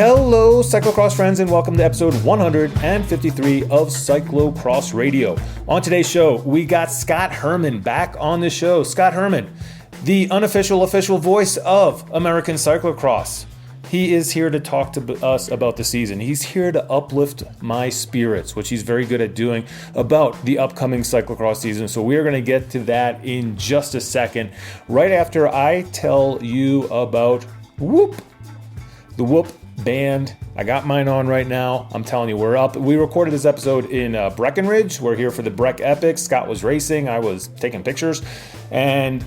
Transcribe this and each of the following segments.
Hello, cyclocross friends, and welcome to episode 153 of Cyclocross Radio. On today's show, we got Scot Herrmann back on the show. Scot Herrmann, the unofficial official voice of American cyclocross. He is here to talk to us about the season. He's here to uplift my spirits, which he's very good at doing, about the upcoming cyclocross season. So we are going to get to that in just a second, right after I tell you about Whoop, the Whoop band. I got mine on right now. I'm telling you, we're up. We recorded this episode in Breckenridge. We're here for the Breck Epic. Scott was racing. I was taking pictures. And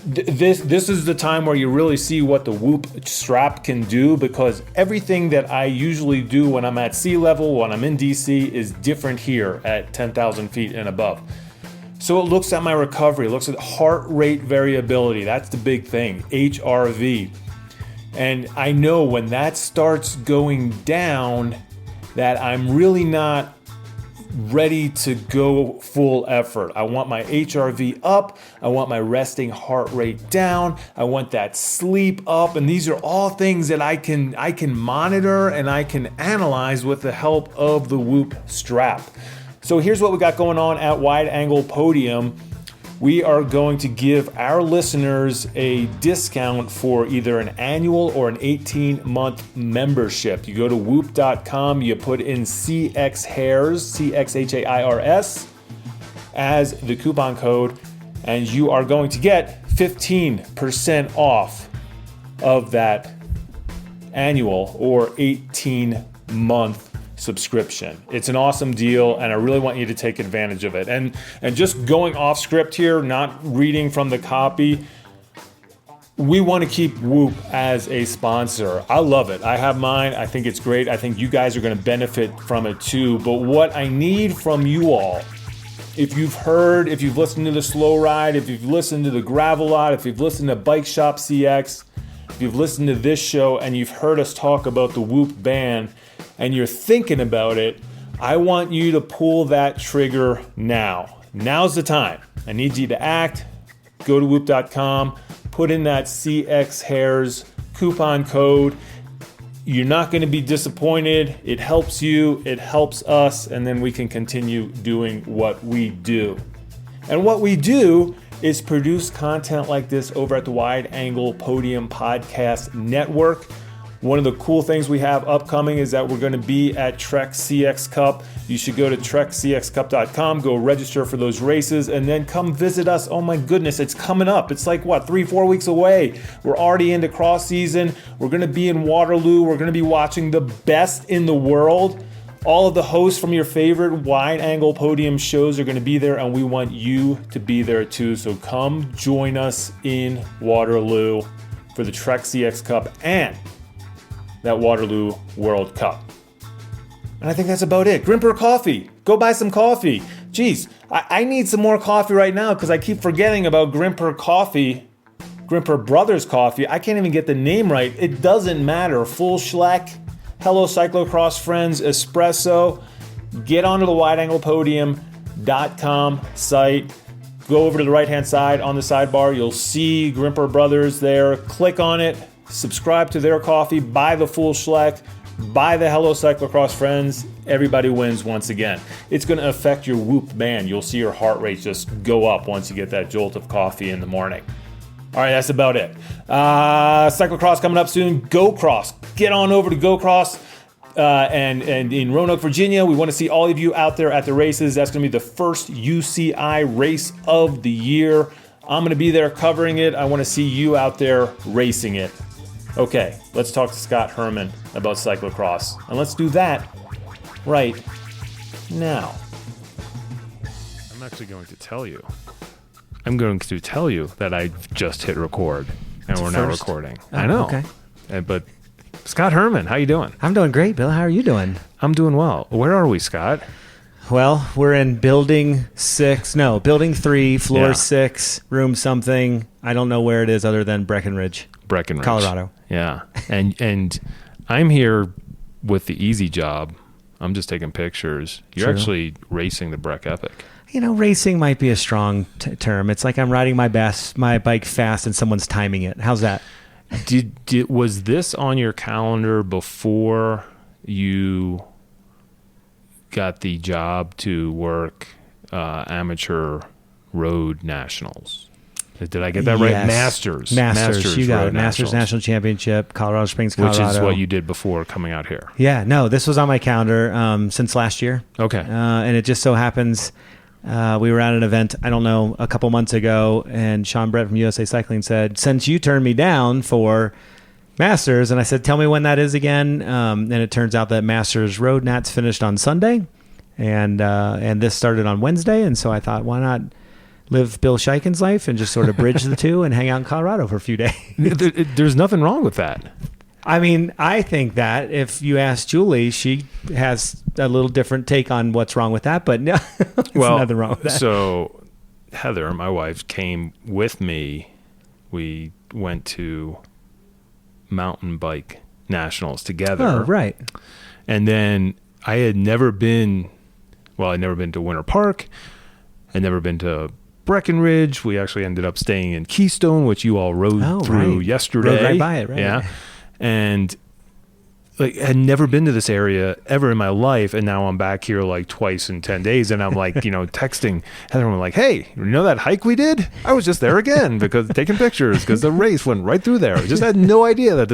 this is the time where you really see what the Whoop strap can do, because everything that I usually do when I'm at sea level, when I'm in DC, is different here at 10,000 feet and above. So it looks at my recovery, it looks at heart rate variability. That's the big thing, HRV. And I know when that starts going down that I'm really not ready to go full effort. I want my HRV up. I want my resting heart rate down. I want that sleep up. And these are all things that I can monitor and I can analyze with the help of the Whoop strap. So here's what we got going on at Wide Angle Podium. We are going to give our listeners a discount for either an annual or an 18-month membership. You go to whoop.com, you put in CXHairs, CXHAIRS, as the coupon code, and you are going to get 15% off of that annual or 18-month subscription. It's an awesome deal, and I really want you to take advantage of it. And just going off script here, not reading from the copy, we want to keep Whoop as a sponsor. I love it. I have mine. I think it's great. I think you guys are going to benefit from it too. But what I need from you all, if you've listened to the Slow Ride, if you've listened to the Gravel Lot, if you've listened to Bike Shop CX, if you've listened to this show and you've heard us talk about the Whoop band, and you're thinking about it, I want you to pull that trigger now. Now's the time. I need you to act. Go to whoop.com, put in that CXHairs coupon code. You're not going to be disappointed. It helps you, it helps us, and then we can continue doing what we do. And what we do is produce content like this over at the Wide Angle Podium Podcast Network. One of the cool things we have upcoming is that we're going to be at Trek CX Cup. You should go to trekcxcup.com, go register for those races, and then come visit us. Oh my goodness, it's coming up. It's like, 3-4 weeks away. We're already into cross season. We're going to be in Waterloo. We're going to be watching the best in the world. All of the hosts from your favorite Wide Angle Podium shows are going to be there, and we want you to be there too. So come join us in Waterloo for the Trek CX Cup and that Waterloo World Cup. And I think that's about it. Grimper Coffee. Go buy some coffee. Geez, I need some more coffee right now because I keep forgetting about Grimper Coffee, Grimper Brothers Coffee. I can't even get the name right. It doesn't matter. Full Schleck, Hello Cyclocross Friends, Espresso. Get onto the wideanglepodium.com site. Go over to the right-hand side on the sidebar. You'll see Grimper Brothers there. Click on it. Subscribe to their coffee, buy the Full Schleck, buy the Hello Cyclocross Friends. Everybody wins once again. It's going to affect your Whoop band. You'll see your heart rate just go up once you get that jolt of coffee in the morning. All right, that's about it. Cyclocross coming up soon. Go Cross. Get on over to Go Cross. And in Roanoke, Virginia, we want to see all of you out there at the races. That's going to be the first UCI race of the year. I'm going to be there covering it. I want to see you out there racing it. Okay, let's talk to Scot Herrmann about cyclocross. And let's do that right now. I'm actually going to tell you. I'm going to tell you that I've just hit record. And we're now recording. I know. Okay. But Scot Herrmann, how you doing? I'm doing great, Bill. How are you doing? I'm doing well. Where are we, Scott? Well, we're in building 3, floor 6, room something. I don't know where it is other than Breckenridge, Colorado. Yeah. And I'm here with the easy job. I'm just taking pictures. You're actually racing the Breck Epic. You know, racing might be a strong term. It's like I'm riding my bike fast and someone's timing it. How's that? Was this on your calendar before you got the job to work amateur road nationals? Did I get that right? Masters. You got it. Masters National Championship, Colorado Springs, Colorado. Which is what you did before coming out here. Yeah, no, this was on my calendar since last year. Okay. And it just so happens we were at an event, I don't know, a couple months ago, and Sean Brett from USA Cycling said, since you turned me down for Masters, and I said, tell me when that is again. And it turns out that Masters Road Nats finished on Sunday, and this started on Wednesday, and so I thought, why not live Bill Scheiken's life and just sort of bridge the two and hang out in Colorado for a few days. There's nothing wrong with that. I mean, I think that if you ask Julie, she has a little different take on what's wrong with that, but no, nothing wrong with that. So Heather, my wife, came with me. We went to mountain bike nationals together. Oh, right. And then I had never been to Winter Park. I'd never been to Breckenridge. We actually ended up staying in Keystone, which you all rode through yesterday. Rode right by it, right? Yeah. And like, I had never been to this area ever in my life, and now I'm back here like twice in 10 days, and I'm like, texting Heather, and I'm like, hey, you know that hike we did? I was just there again because taking pictures because the race went right through there. I just had no idea that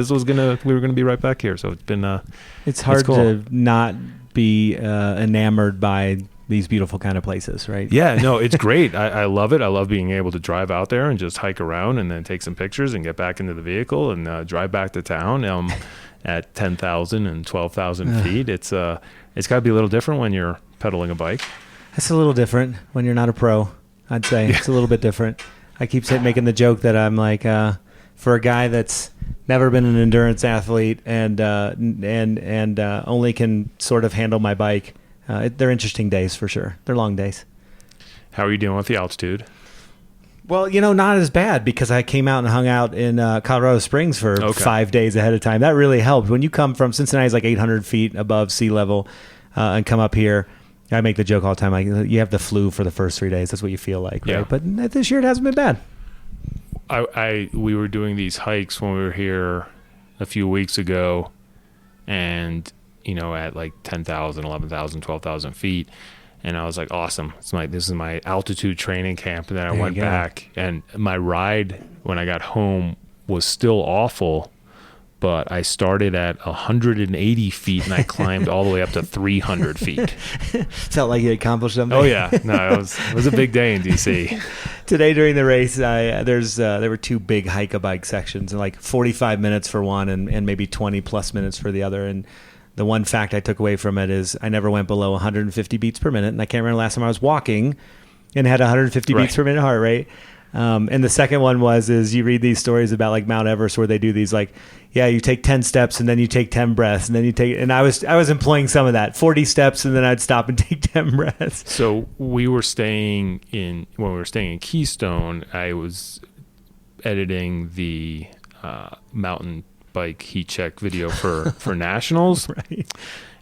we were gonna be right back here. So it's been it's hard to not be enamored by these beautiful kind of places, right? Yeah, no, it's great. I love it. I love being able to drive out there and just hike around and then take some pictures and get back into the vehicle and drive back to town at 10,000 and 12,000 feet. It's got to be a little different when you're pedaling a bike. It's a little different when you're not a pro, I'd say. It's a little bit different. I keep making the joke that I'm like, for a guy that's never been an endurance athlete and only can sort of handle my bike, they're interesting days for sure. They're long days. How are you dealing with the altitude? Well, not as bad because I came out and hung out in Colorado Springs for 5 days ahead of time. That really helped. When you come from Cincinnati's like 800 feet above sea level and come up here, I make the joke all the time, like you have the flu for the first 3 days. That's what you feel like, right? Yeah. But this year it hasn't been bad. We were doing these hikes when we were here a few weeks ago, and at like 10,000, 11,000, 12,000 feet. And I was like, awesome. This is my altitude training camp. And then I went back, and my ride when I got home was still awful, but I started at 180 feet and I climbed all the way up to 300 feet. Felt like you accomplished something. Oh yeah. No, it was a big day in DC. Today during the race, there were two big hike-a-bike sections, and like 45 minutes for one and maybe 20 plus minutes for the other. And the one fact I took away from it is I never went below 150 beats per minute. And I can't remember the last time I was walking and had 150 beats per minute heart rate. And the second one is you read these stories about like Mount Everest where they do these like, you take 10 steps and then you take 10 breaths and then you take, and I was employing some of that, 40 steps and then I'd stop and take 10 breaths. So when we were staying in Keystone, I was editing the mountain bike heat check video for nationals. Right.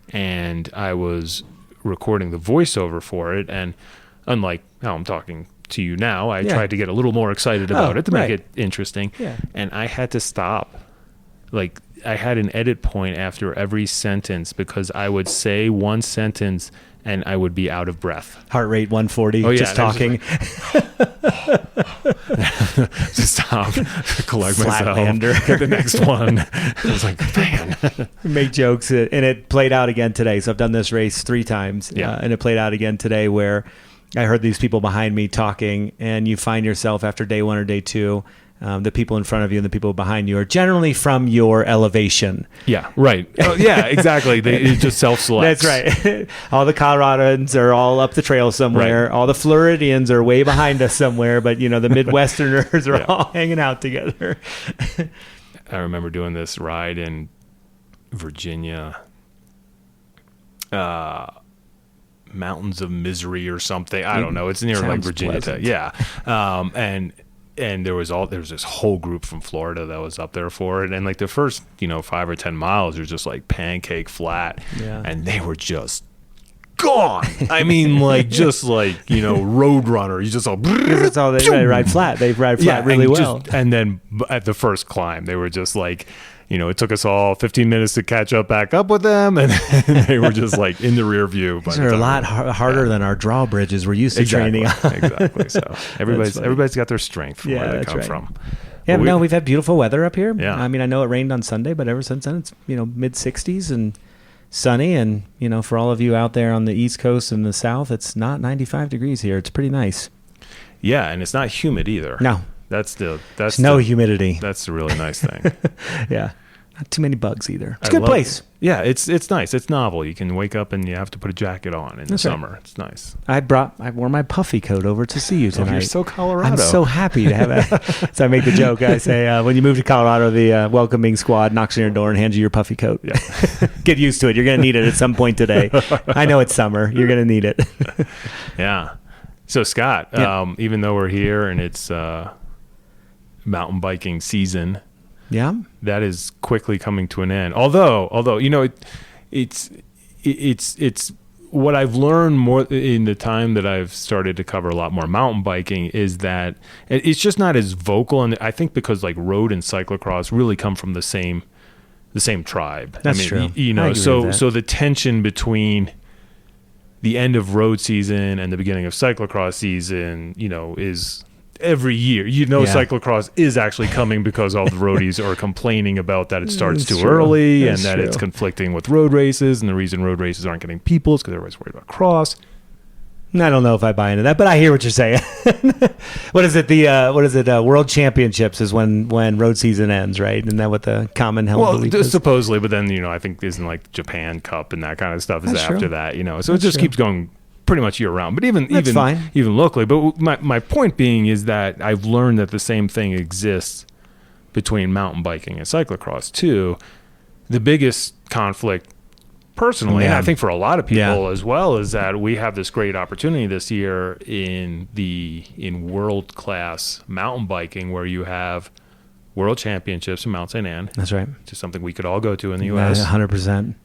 And I was recording the voiceover for it, and unlike how I'm talking to you now, I tried to get a little more excited about it to make it interesting. Yeah. And I had to stop. Like, I had an edit point after every sentence because I would say one sentence and I would be out of breath. Heart rate 140, just talking. Just stop, collect myself, Flatlander. get the next one. I was like, man. Make jokes, and it played out again today. So I've done this race 3 times, and it played out again today where I heard these people behind me talking, and you find yourself after day 1 or day 2, the people in front of you and the people behind you are generally from your elevation. Yeah, right. Oh, yeah, exactly. It just self-selects. That's right. All the Coloradans are all up the trail somewhere. Right. All the Floridians are way behind us somewhere, but the Midwesterners are all hanging out together. I remember doing this ride in Virginia, Mountains of Misery or something. I don't know. It's near like Virginia Tech. Yeah. And there was this whole group from Florida that was up there for it. And like the first, 5 or 10 miles are just like pancake flat. Yeah. And they were just gone. I mean, like just like road runner. You just all because that's all they ride flat. They ride flat really well. And then at the first climb, they were just like, it took us all 15 minutes to catch back up with them, and they were just like in the rear view. These are a lot harder than our drawbridges we're used to training on. Exactly. So everybody's got their strength from where they come from. Yeah, no, we've had beautiful weather up here. Yeah. I mean, I know it rained on Sunday, but ever since then, it's mid 60s and sunny, and for all of you out there on the East Coast and the South, it's not 95 degrees here. It's pretty nice. Yeah, and it's not humid either. No. That's no humidity. That's the really nice thing. Yeah. Not too many bugs either. It's a good place. Yeah, it's nice. It's novel. You can wake up and you have to put a jacket on in the summer. Right. It's nice. I wore my puffy coat over to see you tonight. Oh, you're so Colorado. I'm so happy to have it. So I make the joke. I say, when you move to Colorado, the welcoming squad knocks on your door and hands you your puffy coat. Yeah. Get used to it. You're going to need it at some point today. I know it's summer. You're going to need it. Yeah. So Scott, even though we're here and it's mountain biking season, that is quickly coming to an end. Although it's what I've learned more in the time that I've started to cover a lot more mountain biking is that it's just not as vocal, and I think because like road and cyclocross really come from the same tribe. That's true. So the tension between the end of road season and the beginning of cyclocross season, is every year. Cyclocross is actually coming because all the roadies are complaining about that it starts too early and that it's conflicting with road races, and the reason road races aren't getting people is because everybody's worried about cross. I don't know if I buy into that, but I hear what you're saying. What is it? World Championships is when road season ends, right? Isn't that what the common held belief is? Supposedly, but then I think isn't like Japan Cup and that kind of stuff is after that. So it just keeps going pretty much year round. But even locally. But my point being is that I've learned that the same thing exists between mountain biking and cyclocross too. The biggest conflict, personally, and I think for a lot of people as well, is that we have this great opportunity this year in world-class mountain biking where you have world championships in Mount St. Anne. That's right. Which is something we could all go to in the U.S. 100%.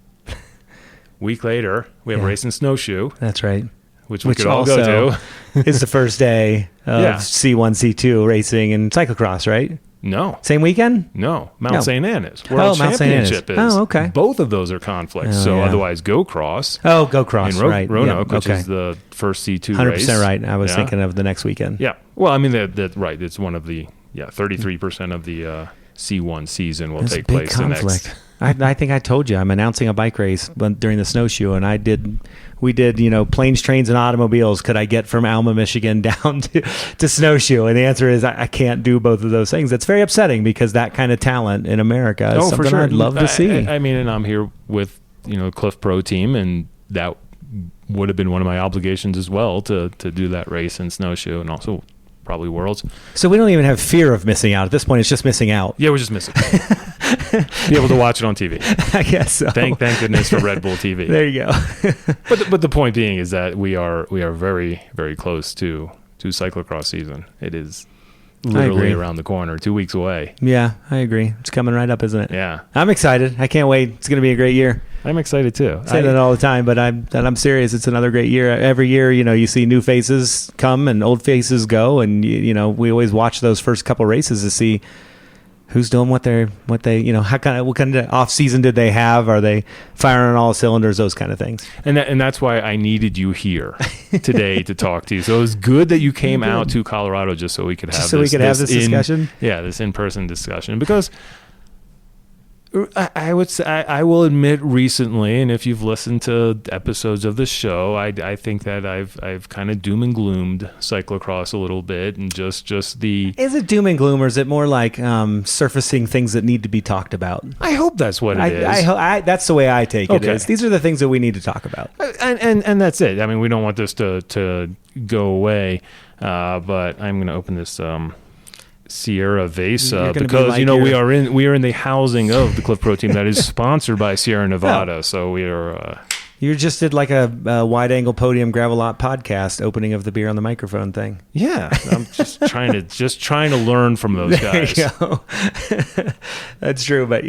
Week later, we have a race in snowshoe. That's right. Which we could all go to. It's the first day of C1, C2 racing and cyclocross, right? No. Same weekend? No. Mount St. Anne is. World Championship is. Oh, okay. Both of those are conflicts. Otherwise, Go Cross. Oh, Go Cross, right. Roanoke, which is the first C2 race. 100% right. I was thinking of the next weekend. Yeah. Well, I mean, right. It's one of the, 33% of the C1 season will take place the next. I think I told you I'm announcing a bike race during the snowshoe, and we did planes, trains, and automobiles. Could I get from Alma, Michigan down to snowshoe? And the answer is I can't do both of those things. That's very upsetting because that kind of talent in America is something I'd love to see. I mean, and I'm here with Cliff Pro Team, and that would have been one of my obligations as well to do that race in snowshoe, and also probably Worlds. So we don't even have fear of missing out at this point. It's just missing out. Yeah, we're just missing. Be able to watch it on TV. I guess so. Thank goodness for Red Bull TV. There you go. But the point being is that we are very, very close to cyclocross season. It is literally around the corner, 2 weeks away. Yeah, I agree. It's coming right up, isn't it? Yeah. I'm excited. I can't wait. It's going to be a great year. I'm excited too. I say that all the time, but I'm serious. It's another great year. Every year, you see new faces come and old faces go, and we always watch those first couple races to see who's doing what they what kind of off season did they have? Are they firing on all cylinders? Those kind of things. And that's why I needed you here today to talk to you. So it was good that you came out to Colorado just so we could have this discussion. This in-person discussion, because I would say, I will admit recently, and if you've listened to episodes of the show, I think that I've kind of doom and gloomed cyclocross a little bit, and just the... Is it doom and gloom, or is it more like surfacing things that need to be talked about? I hope that's what it is. That's the way I take it. Is. These are the things that we need to talk about. And that's it. I mean, we don't want this to go away, but I'm going to open this... Sierra vase because we are in the housing of the Cliff Pro Team that is sponsored by Sierra Nevada. So we are You just did like a wide angle podium gravel lot podcast opening of the beer on the microphone thing. Yeah, I'm just trying to learn from those guys. There you go. That's true, but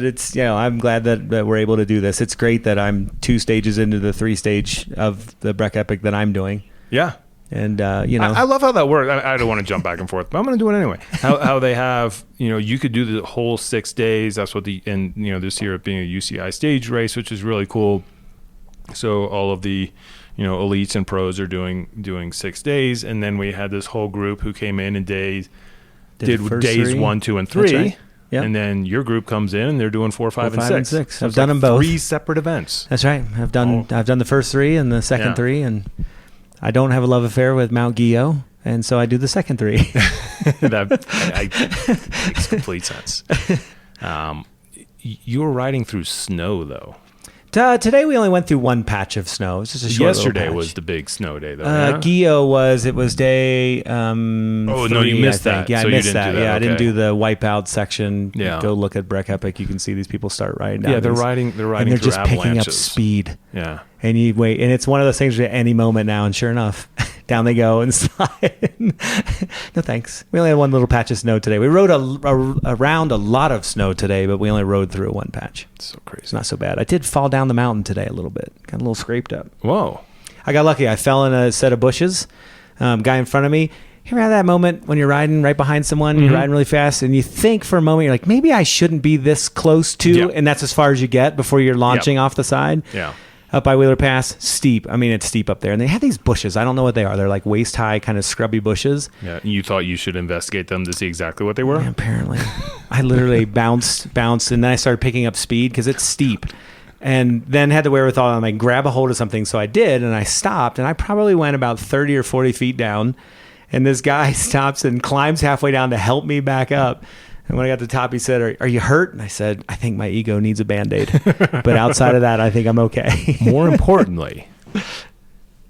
it's, I'm glad that we're able to do this. It's great that I'm 2 stages into the 3 stage of the Breck Epic that I'm doing. Yeah. And I love how that works. I don't want to jump back and forth, but I'm going to do it anyway. How they have, you could do the whole 6 days. That's what this year being a UCI stage race, which is really cool. So all of the, elites and pros are doing 6 days, and then we had this whole group who came in and did days 3. 1, 2, and 3. Right. Yep. And then your group comes in and they're doing 4, 5, and 6. So I've done them both. 3 separate events. That's right. I've done the first 3 and the second 3, and I don't have a love affair with Mount Guyot, and so I do the second 3. That makes complete sense. You were riding through snow though. Today we only went through 1 patch of snow. It was just a short Yesterday little patch. was the big snow day, though. Guyot was day. No, 3, you missed that. Yeah, so I missed you didn't that. do that. Yeah, Okay. I didn't do the wipeout section. Yeah. Go look at Breck Epic. You can see these people start riding down. Yeah, they're riding and through they're just picking up avalanches. speed. Yeah. And you wait, and it's one of those things where at any moment now, and sure enough, down they go and slide. No thanks. We only had 1 little patch of snow today. We rode around a lot of snow today, but we only rode through 1 patch. It's so crazy. It's not so bad. I did fall down the mountain today a little bit. Got a little scraped up. Whoa. I got lucky. I fell in a set of bushes. Guy in front of me. You ever have that moment when you're riding right behind someone, you're riding really fast, and you think for a moment, you're like, maybe I shouldn't be this close to, and that's as far as you get before you're launching off the side. Yeah. Up by Wheeler Pass, steep. I mean, it's steep up there. And they had these bushes. I don't know what they are. They're like waist-high, kind of scrubby bushes. Yeah. You thought you should investigate them to see exactly what they were? Yeah, apparently. I literally bounced, and then I started picking up speed because it's steep. And then had the wherewithal, I'm like, grab a hold of something. So I did, and I stopped, and I probably went about 30 or 40 feet down. And this guy stops and climbs halfway down to help me back up. And when I got to the top, he said, are you hurt? And I said, I think my ego needs a Band-Aid. But outside of that, I think I'm okay. More importantly,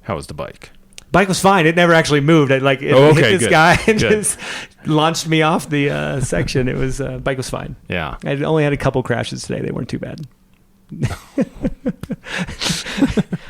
how was the bike? Bike was fine. It never actually moved. It hit this good. guy and Good. just launched me off the section. It was bike was fine. Yeah. I only had a couple crashes today. They weren't too bad.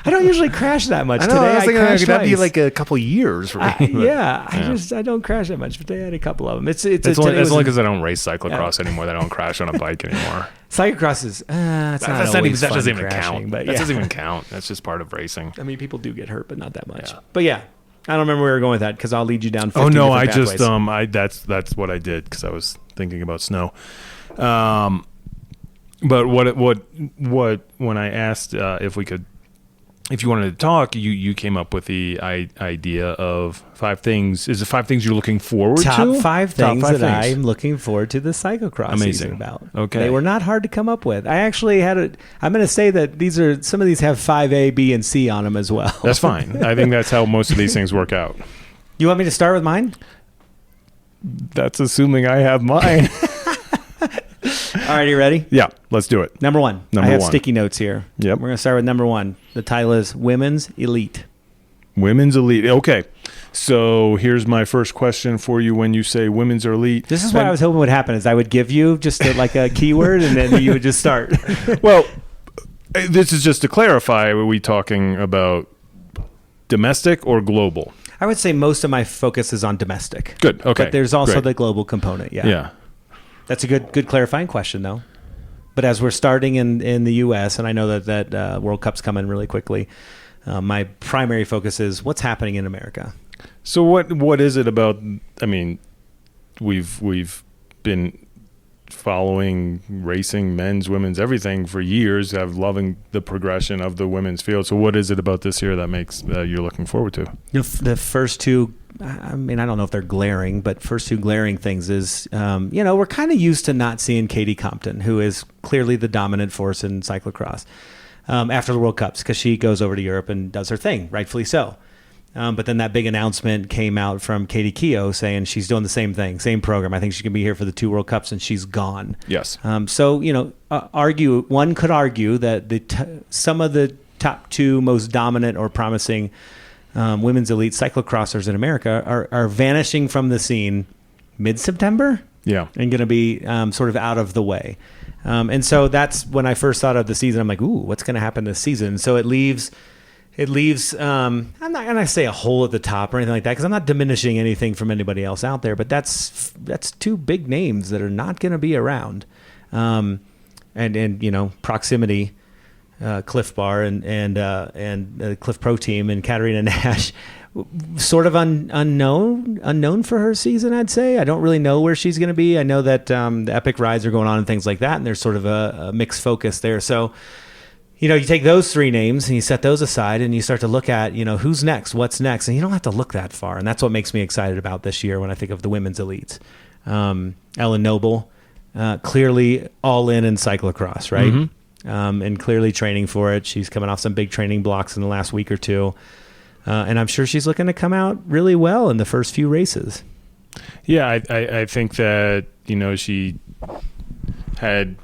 I don't usually crash that much. I know, Today I was thinking crashed that'd be twice. like a couple years for me. I don't crash that much. But today I had a couple of them. That's only because I don't race cyclocross anymore. I don't crash on a bike anymore. Cyclocross is that doesn't even crashing, count. But That doesn't even count. That's just part of racing. I mean, people do get hurt, but not that much. Yeah. But yeah, I don't remember where we were going with that because I'll lead you down 50 different pathways. That's what I did because I was thinking about snow. But what when I asked if you wanted to talk, you came up with the idea of 5 things. Is it 5 things you're looking forward to? Top 5 things I'm looking forward to the cyclocross season about. Okay. They were not hard to come up with. I actually I'm going to say that some of these have 5A, B, and C on them as well. That's fine. I think that's how most of these things work out. You want me to start with mine? That's assuming I have mine. All right, you ready? Yeah, let's do it. Number 1. I have sticky notes here. Yep. We're going to start with number 1. The title is Women's Elite. Women's elite. Okay. So here's my first question for you when you say women's elite. This is what I was hoping would happen is I would give you just a keyword and then you would just start. Well, this is just to clarify. Are we talking about domestic or global? I would say most of my focus is on domestic. Good. Okay. But there's also Great. the global component. Yeah. Yeah. That's a good clarifying question, though. But as we're starting in the U.S., and I know that World Cup's coming really quickly, my primary focus is what's happening in America. So what is it about? I mean, we've been following racing, men's, women's, everything for years. I've loving the progression of the women's field. So what is it about this year that makes you're looking forward to? The first 2. I mean, I don't know if they're glaring, but first 2 glaring things is, we're kind of used to not seeing Katie Compton, who is clearly the dominant force in cyclocross, after the World Cups, because she goes over to Europe and does her thing, rightfully so. But then that big announcement came out from Katie Keough saying she's doing the same thing, same program. I think she can be here for the 2 World Cups, and she's gone. Yes. So, one could argue that some of the top 2 most dominant or promising women's elite cyclocrossers in America are vanishing from the scene mid-September. Yeah. And going to be sort of out of the way. And so that's when I first thought of the season. I'm like, ooh, what's going to happen this season? So it leaves. I'm not going to say a hole at the top or anything like that, because I'm not diminishing anything from anybody else out there. But that's two big names that are not going to be around. And proximity, Cliff Bar and Cliff Pro Team and Katarina Nash, sort of unknown for her season, I'd say. I don't really know where she's going to be. I know that the epic rides are going on and things like that, and there's sort of a mixed focus there. So, you take those three names and you set those aside and you start to look at, who's next, what's next, and you don't have to look that far. And that's what makes me excited about this year when I think of the women's elites. Ellen Noble, clearly all in cyclocross, right? Mm-hmm. And clearly training for it. She's coming off some big training blocks in the last week or two. And I'm sure she's looking to come out really well in the first few races. Yeah, I think that, she had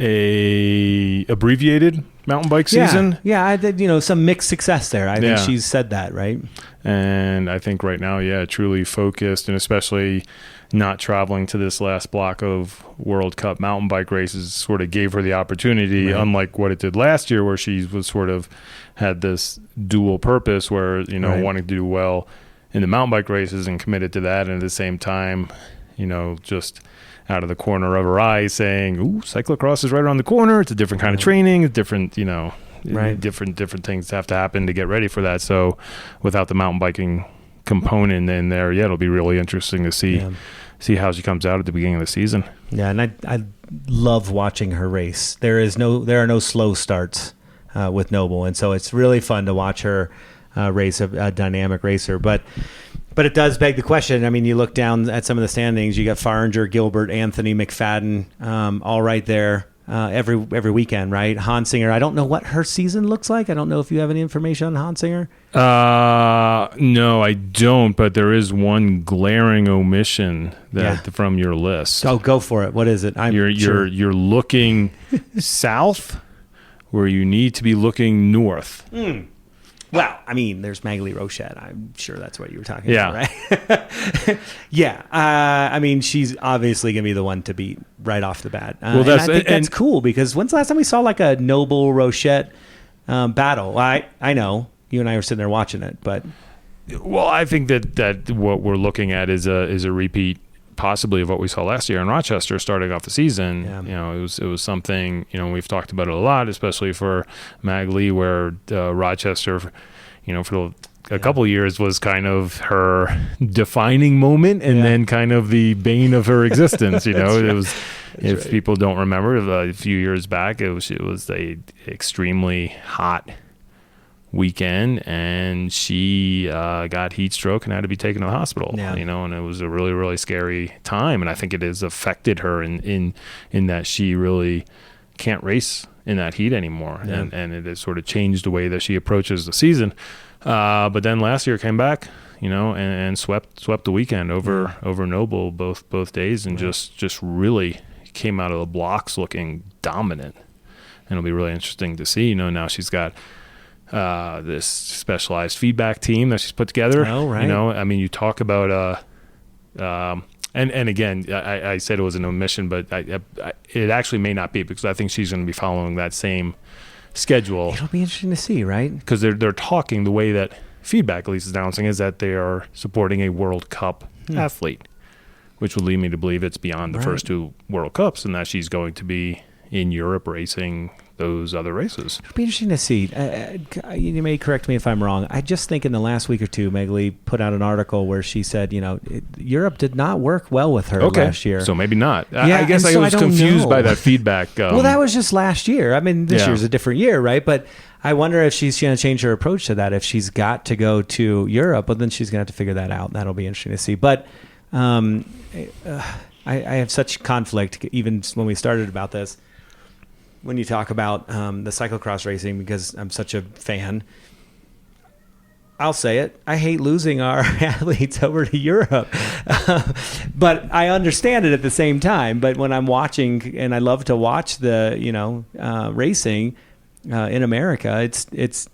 a abbreviated mountain bike season. Yeah, I did, some mixed success there. I think she's said that, right? And I think right now, truly focused, and especially not traveling to this last block of World Cup mountain bike races sort of gave her the opportunity, right, unlike what it did last year, where she was sort of had this dual purpose where, right, wanting to do well in the mountain bike races and committed to that. And at the same time, just out of the corner of her eye saying, ooh, cyclocross is right around the corner. It's a different kind of training, different, right, different things have to happen to get ready for that. So without the mountain biking component in there, it'll be really interesting to see how she comes out at the beginning of the season. Yeah, and I love watching her race. There are no slow starts with Noble, and so it's really fun to watch her race, a dynamic racer. But it does beg the question. I mean, you look down at some of the standings. You got Faringer, Gilbert, Anthony, McFadden, all right there every weekend, right? Hansinger, I don't know what her season looks like. I don't know if you have any information on Hansinger. No, I don't. But there is one glaring omission from your list. Oh, go for it. What is it? You're looking south where you need to be looking north. Well, I mean, there's Magali Rochette. I'm sure that's what you were talking about, right? Yeah. I mean, she's obviously going to be the one to beat right off the bat. I think that's cool, because when's the last time we saw like a Noble Rochette battle? I know you and I were sitting there watching it, but well, I think that what we're looking at is a repeat, possibly, of what we saw last year in Rochester starting off the season. Yeah. It was something, we've talked about it a lot, especially for Magali, where Rochester, for a couple of years was kind of her defining moment, and then kind of the bane of her existence. It was, if people don't remember, a few years back, it was a extremely hot weekend, and she got heat stroke and had to be taken to the hospital. And it was a really, really scary time, and I think it has affected her in that she really can't race in that heat anymore. And it has sort of changed the way that she approaches the season. But then last year came back, and swept the weekend over Noble both days, and just really came out of the blocks looking dominant. And it'll be really interesting to see. Now she's got this specialized feedback team that she's put together. Oh, right. I mean, you talk about and again, I said it was an omission, but it actually may not be, because I think she's going to be following that same schedule. It'll be interesting to see, right? Because they're talking, the way that feedback at least is announcing, is that they are supporting a World Cup athlete, which would lead me to believe it's beyond the first two World Cups, and that she's going to be in Europe racing those other races. It'll be interesting to see. You may correct me if I'm wrong. I just think in the last week or two, Magali put out an article where she said, Europe did not work well with her last year. So maybe not. I guess I was confused by that feedback. Well, that was just last year. I mean, this year's a different year, right? But I wonder if she's going to change her approach to that. If she's got to go to Europe, but then she's going to have to figure that out. That'll be interesting to see. But I have such conflict, even when we started about this, when you talk about the cyclocross racing, because I'm such a fan. I'll say it. I hate losing our athletes over to Europe. But I understand it at the same time. But when I'm watching, and I love to watch the, racing in America, it's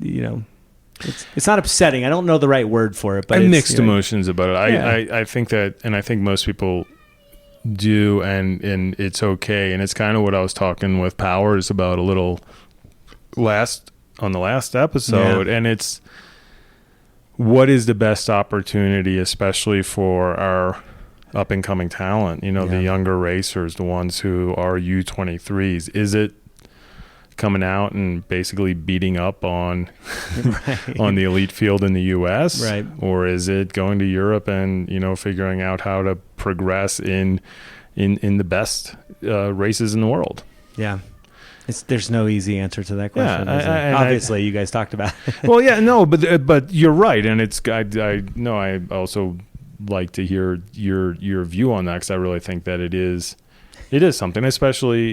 not upsetting. I don't know the right word for it, but it's mixed emotions about it. I think that, and I think most people do, and it's okay. And it's kind of what I was talking with Powers about a little on the last episode. And it's, what is the best opportunity, especially for our up and coming talent, the younger racers, the ones who are U23s? Is it coming out and basically beating up on on the elite field in the US, right? Or is it going to Europe and figuring out how to progress in the best races in the world? Yeah. There's no easy answer to that question. Obviously, you guys talked about it. Well, yeah, no, but you're right, and I also like to hear your view on that, because I really think that it is something, especially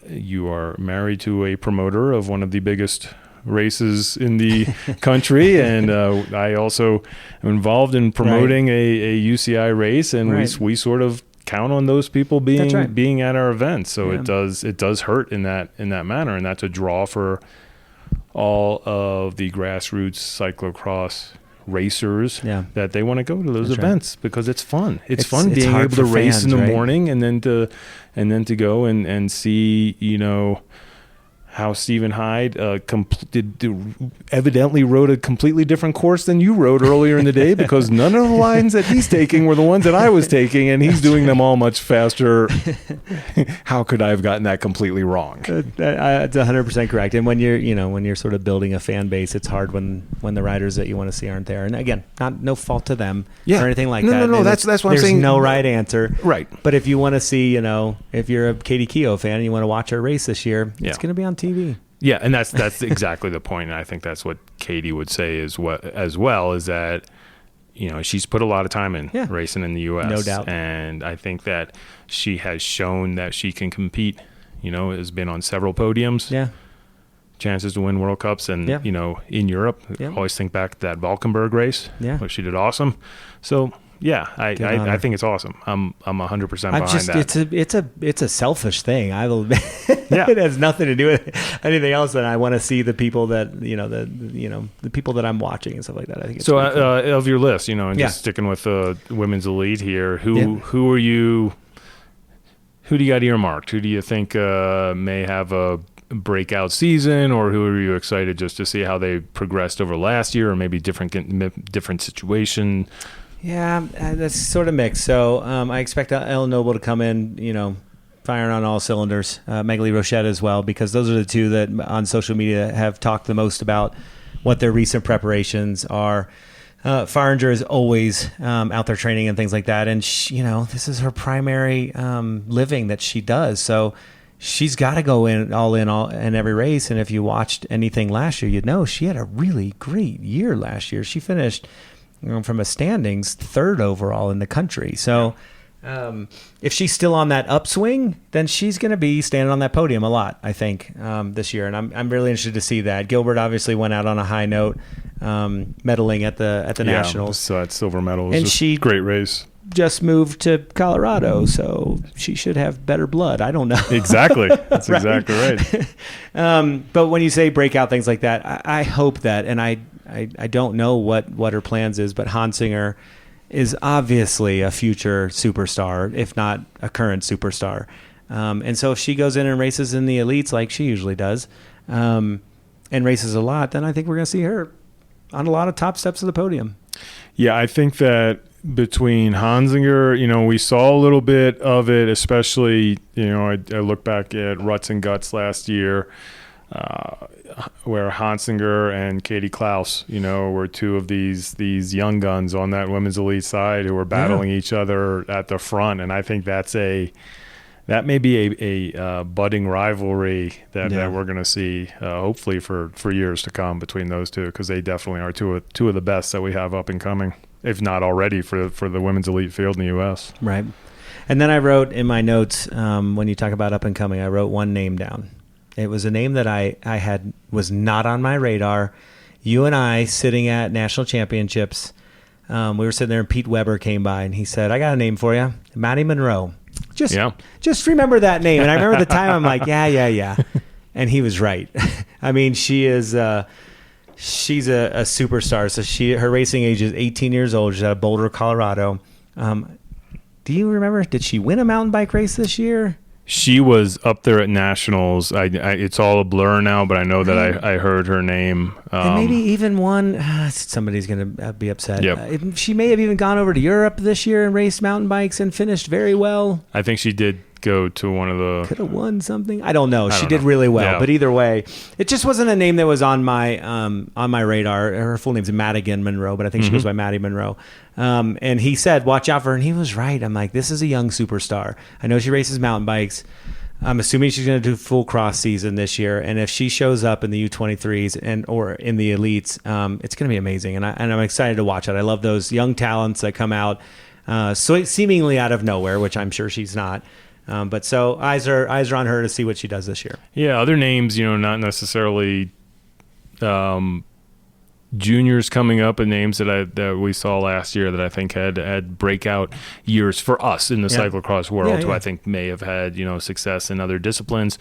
you are married to a promoter of one of the biggest races in the country, and I also am involved in promoting a UCI race, and we sort of count on those people being at our events. So it does hurt in that manner, and that's a draw for all of the grassroots cyclocross racers that they want to go to those events because it's fun. It's fun being able to race in the morning and then to go and see, how Stephen Hyde evidently rode a completely different course than you rode earlier in the day, because none of the lines that he's taking were the ones that I was taking, and he's doing them all much faster. How could I have gotten that completely wrong? That's 100% correct. And when you're sort of building a fan base, it's hard when the riders that you want to see aren't there. And again, no fault to them or anything like that. No, that's what I'm saying. There's no right answer. Right. But if you want to see, if you're a Katie Keough fan and you want to watch her race this year, it's going to be on TV. Yeah, and that's exactly the point. And I think that's what Katie would say as well, is that she's put a lot of time in racing in the U.S. No doubt. And I think that she has shown that she can compete. Has been on several podiums. Yeah. Chances to win World Cups, and in Europe. Always think back to that Valkenburg race. Yeah. Where she did awesome. So. Yeah, I think it's awesome. I'm 100% behind that. It's a selfish thing. I will. It has nothing to do with anything else. And I want to see the people that the people that I'm watching and stuff like that. I think it's so. Of your list, and just sticking with women's elite here, who are you? Who do you got earmarked? Who do you think may have a breakout season, or who are you excited just to see how they progressed over last year, or maybe different situation? Yeah, that's sort of mixed. So I expect Ellen Noble to come in, firing on all cylinders. Magali Rochette as well, because those are the two that on social media have talked the most about what their recent preparations are. Faringer is always out there training and things like that. And, this is her primary living that she does. So she's got to go in every race. And if you watched anything last year, you'd know she had a really great year last year. She finished from a standings third overall in the country. So if she's still on that upswing, then she's going to be standing on that podium a lot, I think, this year. And I'm really interested to see that. Gilbert obviously went out on a high note, medaling at the Nationals. So that silver medal was just a great race. Just moved to Colorado, so she should have better blood. I don't know. Exactly. That's right? Exactly right. But when you say breakout things like that, I hope that, and I don't know what her plans is, but Hansinger is obviously a future superstar, if not a current superstar. And so if she goes in and races in the elites like she usually does, and races a lot, then I think we're going to see her on a lot of top steps of the podium. Yeah, I think that between Hansinger, we saw a little bit of it, especially, I look back at Ruts and Guts last year, where Hansinger and Katie Klaus, were two of these young guns on that women's elite side who were battling each other at the front. And I think that may be a budding rivalry that we're going to see, hopefully for years to come between those two, because they definitely are two of the best that we have up and coming, if not already for the women's elite field in the U.S. Right. And then I wrote in my notes, when you talk about up and coming, I wrote one name down. It was a name that I was not on my radar. You and I sitting at national championships, we were sitting there and Pete Weber came by and he said, "I got a name for you, Maddie Monroe. Just remember that name." And I remember the time I'm like, yeah. And he was right. I mean, she's a superstar. So her racing age is 18 years old. She's out of Boulder, Colorado. Do you remember? Did she win a mountain bike race this year? She was up there at nationals. It's all a blur now, but I know that I heard her name. And maybe even one. Somebody's going to be upset. Yep. She may have even gone over to Europe this year and raced mountain bikes and finished very well. I think she did go to one of the... Could have won something. I don't know. She did really well. Yeah. But either way, it just wasn't a name that was on my radar. Her full name's Madigan Monroe, but I think she goes by Maddie Monroe. And he said, watch out for her. And he was right. I'm like, this is a young superstar. I know she races mountain bikes. I'm assuming she's going to do full cross season this year. And if she shows up in the U23s or in the elites, it's going to be amazing. And I'm excited to watch it. I love those young talents that come out so seemingly out of nowhere, which I'm sure she's not. But so eyes are on her to see what she does this year. Yeah, other names, not necessarily juniors coming up, and names that we saw last year that I think had breakout years for us in the cyclocross world, who I think may have had success in other disciplines.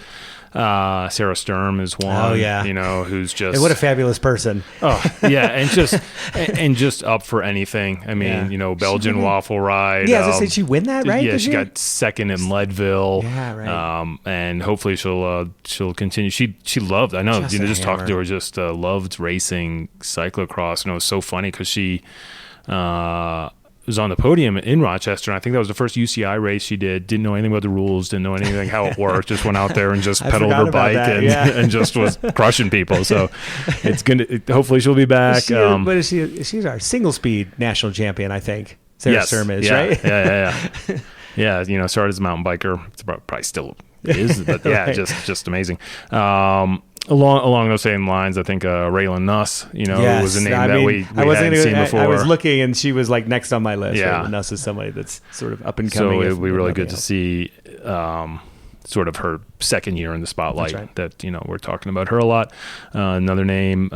Sarah Sturm is one. Oh yeah, who's just hey, what a fabulous person. Oh yeah, and just up for anything. I mean, Belgian waffle ride. Yeah, did she win that? Right? Yeah, she got second in Leadville. Yeah, right. And hopefully she'll continue. She loved. I know. Just talking to her, just loved racing cyclocross. And it was so funny because she was on the podium in Rochester, and I think that was the first UCI race she did. Didn't know anything about the rules, didn't know anything how it worked, just went out there and just pedaled her bike and just was crushing people. So it's hopefully she'll be back. But is she's our single speed national champion, I think. Sarah Sturm is, right? Yeah, started as a mountain biker. It's probably still is, but yeah, right. just amazing. Along those same lines, I think Raylan Nuss, was a name that we hadn't seen before. I was looking, and she was like next on my list. Yeah, Raylan Nuss is somebody that's sort of up and coming. So it'd be really good to see sort of her second year in the spotlight. Right. That we're talking about her a lot. Another name,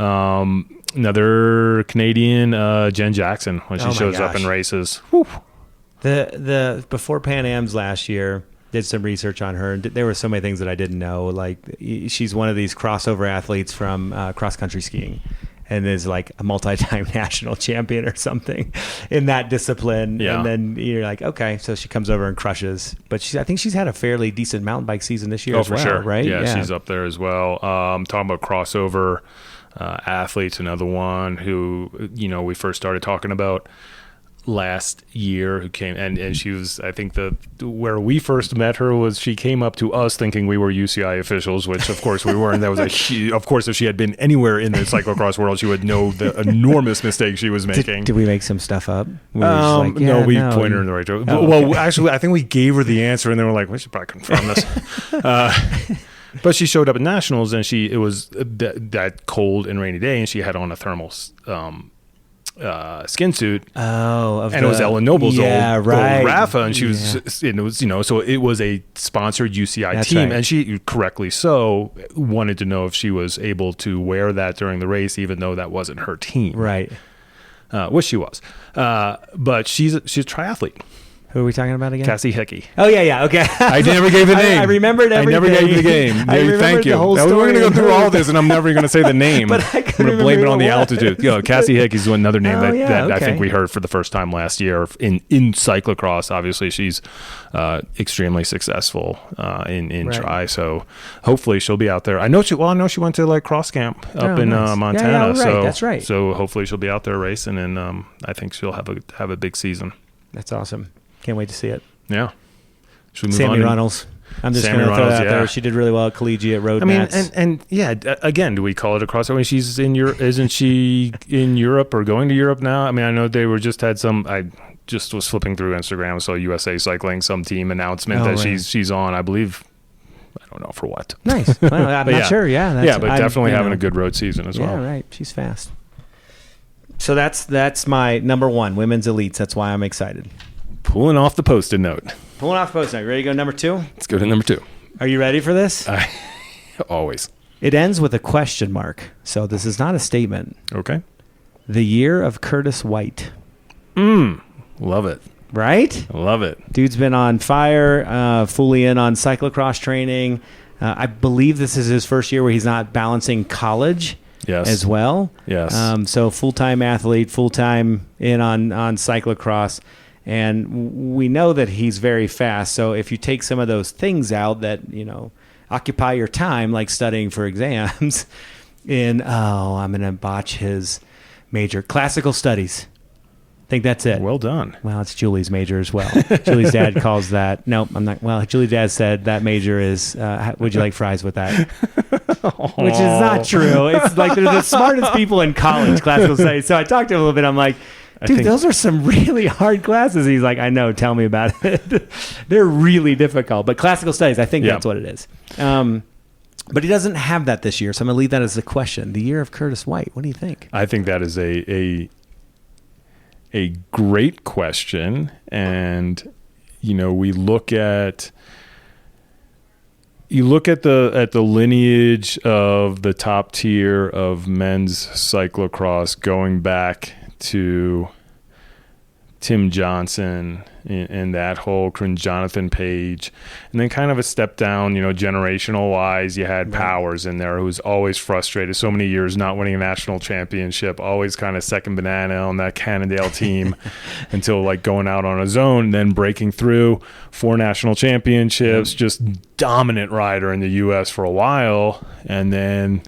another Canadian, Jen Jackson, when she shows up in races. Whew. The before Pan Am's last year. Did some research on her, and there were so many things that I didn't know. Like, she's one of these crossover athletes from cross-country skiing, and is like a multi-time national champion or something in that discipline. Yeah. And then you're like, okay, so she comes over and crushes. But I think she's had a fairly decent mountain bike season this year as well, sure. Right? Yeah, she's up there as well. Talking about crossover athletes, another one who, we first started talking about last year, who came and she was, I think where we first met her was she came up to us thinking we were UCI officials, which of course we weren't. That was of course if she had been anywhere in the cyclocross world, she would know the enormous mistake she was making. Did we make some stuff up? We pointed her in the right direction. Oh, well, actually, I think we gave her the answer, and they were like, we should probably confirm this. But she showed up at nationals, and it was that cold and rainy day, and she had on a thermal skin suit. It was Ellen Noble's old Rafa, and she was, it was, so it was a sponsored UCI team, and she correctly so wanted to know if she was able to wear that during the race, even though that wasn't her team, right? Which she was, but she's a triathlete. Who are we talking about again? Cassie Hickey. Oh, yeah. Okay. I never gave the name. I remembered everything. I never gave the game. Thank you. We're going to go through all this, and I'm never going to say the name. I'm going to blame it on the altitude. Cassie Hickey's another name that I think we heard for the first time last year in cyclocross. Obviously, she's extremely successful in tri. So hopefully she'll be out there. I know she went to like cross camp up in Montana. Yeah, right. So that's right. So hopefully she'll be out there racing, and I think she'll have a big season. That's awesome. Can't wait to see it. Yeah. Should we move Sammy on? Reynolds. I'm just going to throw that out there. She did really well at collegiate road mats. And again, do we call it a crossover? I mean, she's in Europe. Isn't she in Europe or going to Europe now? I mean, I know they had some. I just was flipping through Instagram, saw USA Cycling, some team announcement that she's on. I believe. I don't know for what. Nice. Well, I'm not sure. Yeah. But definitely having a good road season as well. Yeah, right. She's fast. So that's my number one, women's elites. That's why I'm excited. Pulling off the Post-it note. You ready to go number 2? Let's go to number 2. Are you ready for this? Always. It ends with a question mark, so this is not a statement. Okay. The year of Curtis White. Love it. Right? Love it. Dude's been on fire, fully in on cyclocross training. I believe this is his first year where he's not balancing college. Yes. As well. Yes. So full-time athlete, full-time in on cyclocross. And we know that he's very fast. So if you take some of those things out that, occupy your time, like studying for exams, I'm going to botch his major. Classical studies. I think that's it. Well done. Well, it's Julie's major as well. Julie's dad calls that. No, I'm not. Well, Julie's dad said that major is, would you like fries with that? Which is not true. It's like they're the smartest people in college, classical studies. So I talked to him a little bit. I'm like, dude, those are some really hard classes. He's like, I know. Tell me about it. They're really difficult. But classical studies, I think that's what it is. But he doesn't have that this year. So I'm going to leave that as a question. The year of Curtis White. What do you think? I think that is a great question. And, we look at... You look at the lineage of the top tier of men's cyclocross going back to Tim Johnson and that whole Jonathan Page, and then kind of a step down, generational wise, you had Powers in there, who was always frustrated, so many years not winning a national championship, always kind of second banana on that Cannondale team until like going out on his own, then breaking through 4 national championships, just dominant rider in the U.S. for a while. And then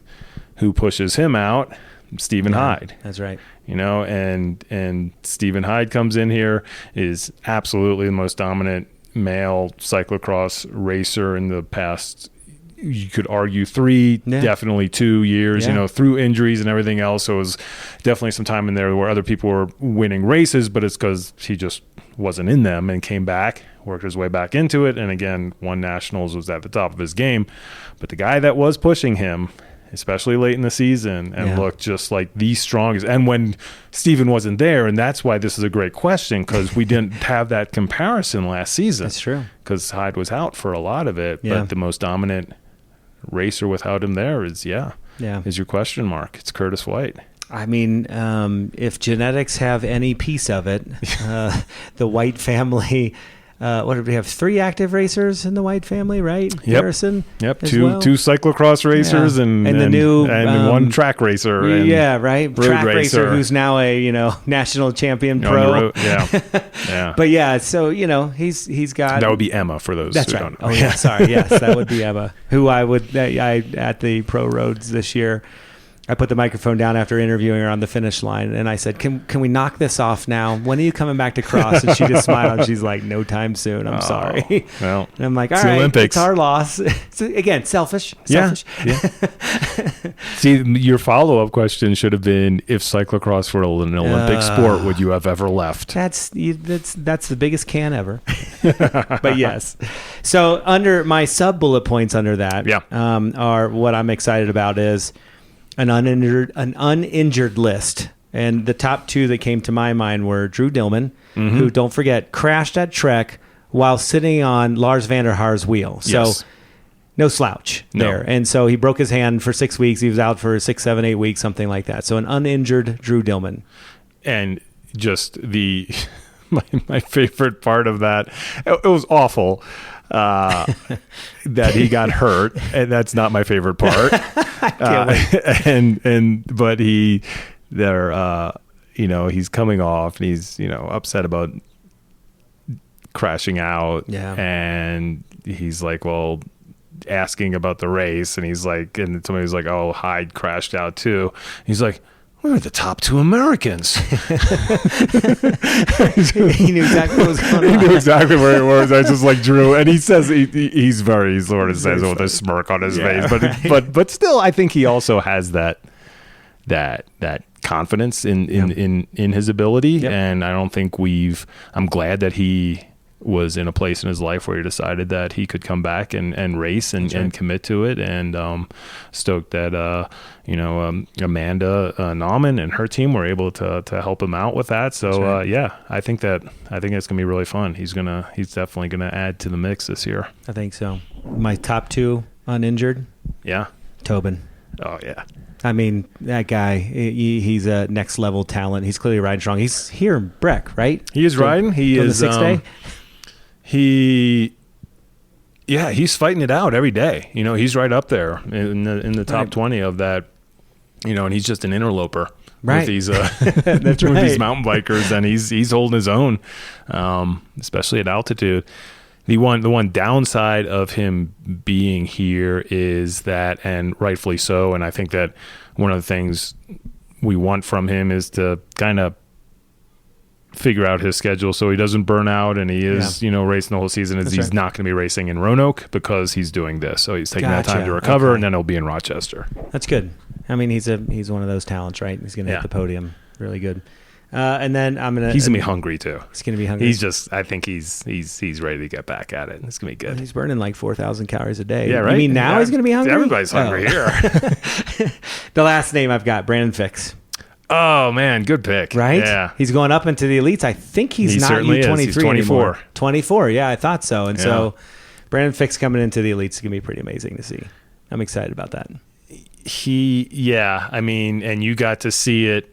who pushes him out? Stephen Hyde. That's right. And Stephen Hyde comes in here, is absolutely the most dominant male cyclocross racer in the past, you could argue 3, definitely 2 years, through injuries and everything else. So it was definitely some time in there where other people were winning races, but it's because he just wasn't in them and came back, worked his way back into it. And again, won nationals, was at the top of his game. But the guy that was pushing him, especially late in the season, and looked just like the strongest. And when Steven wasn't there, and that's why this is a great question, because we didn't have that comparison last season. That's true. Because Hyde was out for a lot of it, but the most dominant racer without him there is your question mark. It's Curtis White. I mean, if genetics have any piece of it, the White family... what did we have? 3 active racers in the White family, right? Yep. Harrison. Yep. Two cyclocross racers and the new one track racer. And right. Track racer who's now a national champion pro. Yeah. But so he's got. That would be Emma for those. That's who right. Don't know. Oh yeah, sorry. Yes, that would be Emma, who I at the pro roads this year. I put the microphone down after interviewing her on the finish line, and I said, can we knock this off now? When are you coming back to cross? And she just smiled. She's like, no time soon. I'm sorry. Well, and I'm like, all right, Olympics. It's our loss. So, again, selfish. Yeah. See, your follow-up question should have been, if cyclocross were an Olympic sport, would you have ever left? That's the biggest can ever. But yes. So under my sub-bullet points under that are what I'm excited about is an uninjured list. And the top 2 that came to my mind were Drew Dillman, who, don't forget, crashed at Trek while sitting on Lars van der Haar's wheel. So no slouch there. And so he broke his hand for 6 weeks. He was out for 6, 7, 8 weeks, something like that. So an uninjured Drew Dillman. And just my favorite part of that, it was awful that he got hurt, and that's not my favorite part. But he's coming off, and he's upset about crashing out, and he's like, well, asking about the race, and he's like, and somebody's like, oh, Hyde crashed out too. He's like, we were the top 2 Americans. He knew exactly what was going on. He knew exactly where he was. I just like Drew, and he says he sort of says it with a smirk on his face, but still, I think he also has that confidence in his ability, and I don't think I'm glad that he was in a place in his life where he decided that he could come back and race and commit to it, and stoked that Amanda Nauman and her team were able to help him out with that. So I think it's gonna be really fun. He's definitely gonna add to the mix this year. I think so. My top 2 uninjured. Yeah. Tobin. Oh yeah. I mean, that guy, he's a next level talent. He's clearly riding strong. He's here in Breck, right? He is riding. He is the 6th day. He's fighting it out every day. He's right up there in the top 20 of that. And he's just an interloper. with these That's with right. these mountain bikers, and he's holding his own, especially at altitude. The one downside of him being here is that, and rightfully so, and I think that one of the things we want from him is to kind of figure out his schedule so he doesn't burn out, and he is racing the whole season. He's not going to be racing in Roanoke because he's doing this, so he's taking that time to recover, and then he'll be in Rochester. That's good. I mean, he's one of those talents, right? He's going to hit the podium. Really good. And then he's gonna be hungry too. He's gonna be hungry. I think he's ready to get back at it. It's gonna be good. He's burning like 4,000 calories a day. Yeah, right. You mean now he's gonna be hungry? Everybody's hungry here. The last name I've got, Brandon Fix. Oh man, good pick. Right? Yeah. He's going up into the elites. I think he's not U23 He's 24. anymore. 24. Yeah, I thought so. And so Brandon Fix coming into the elites is gonna be pretty amazing to see. I'm excited about that. I mean, and you got to see it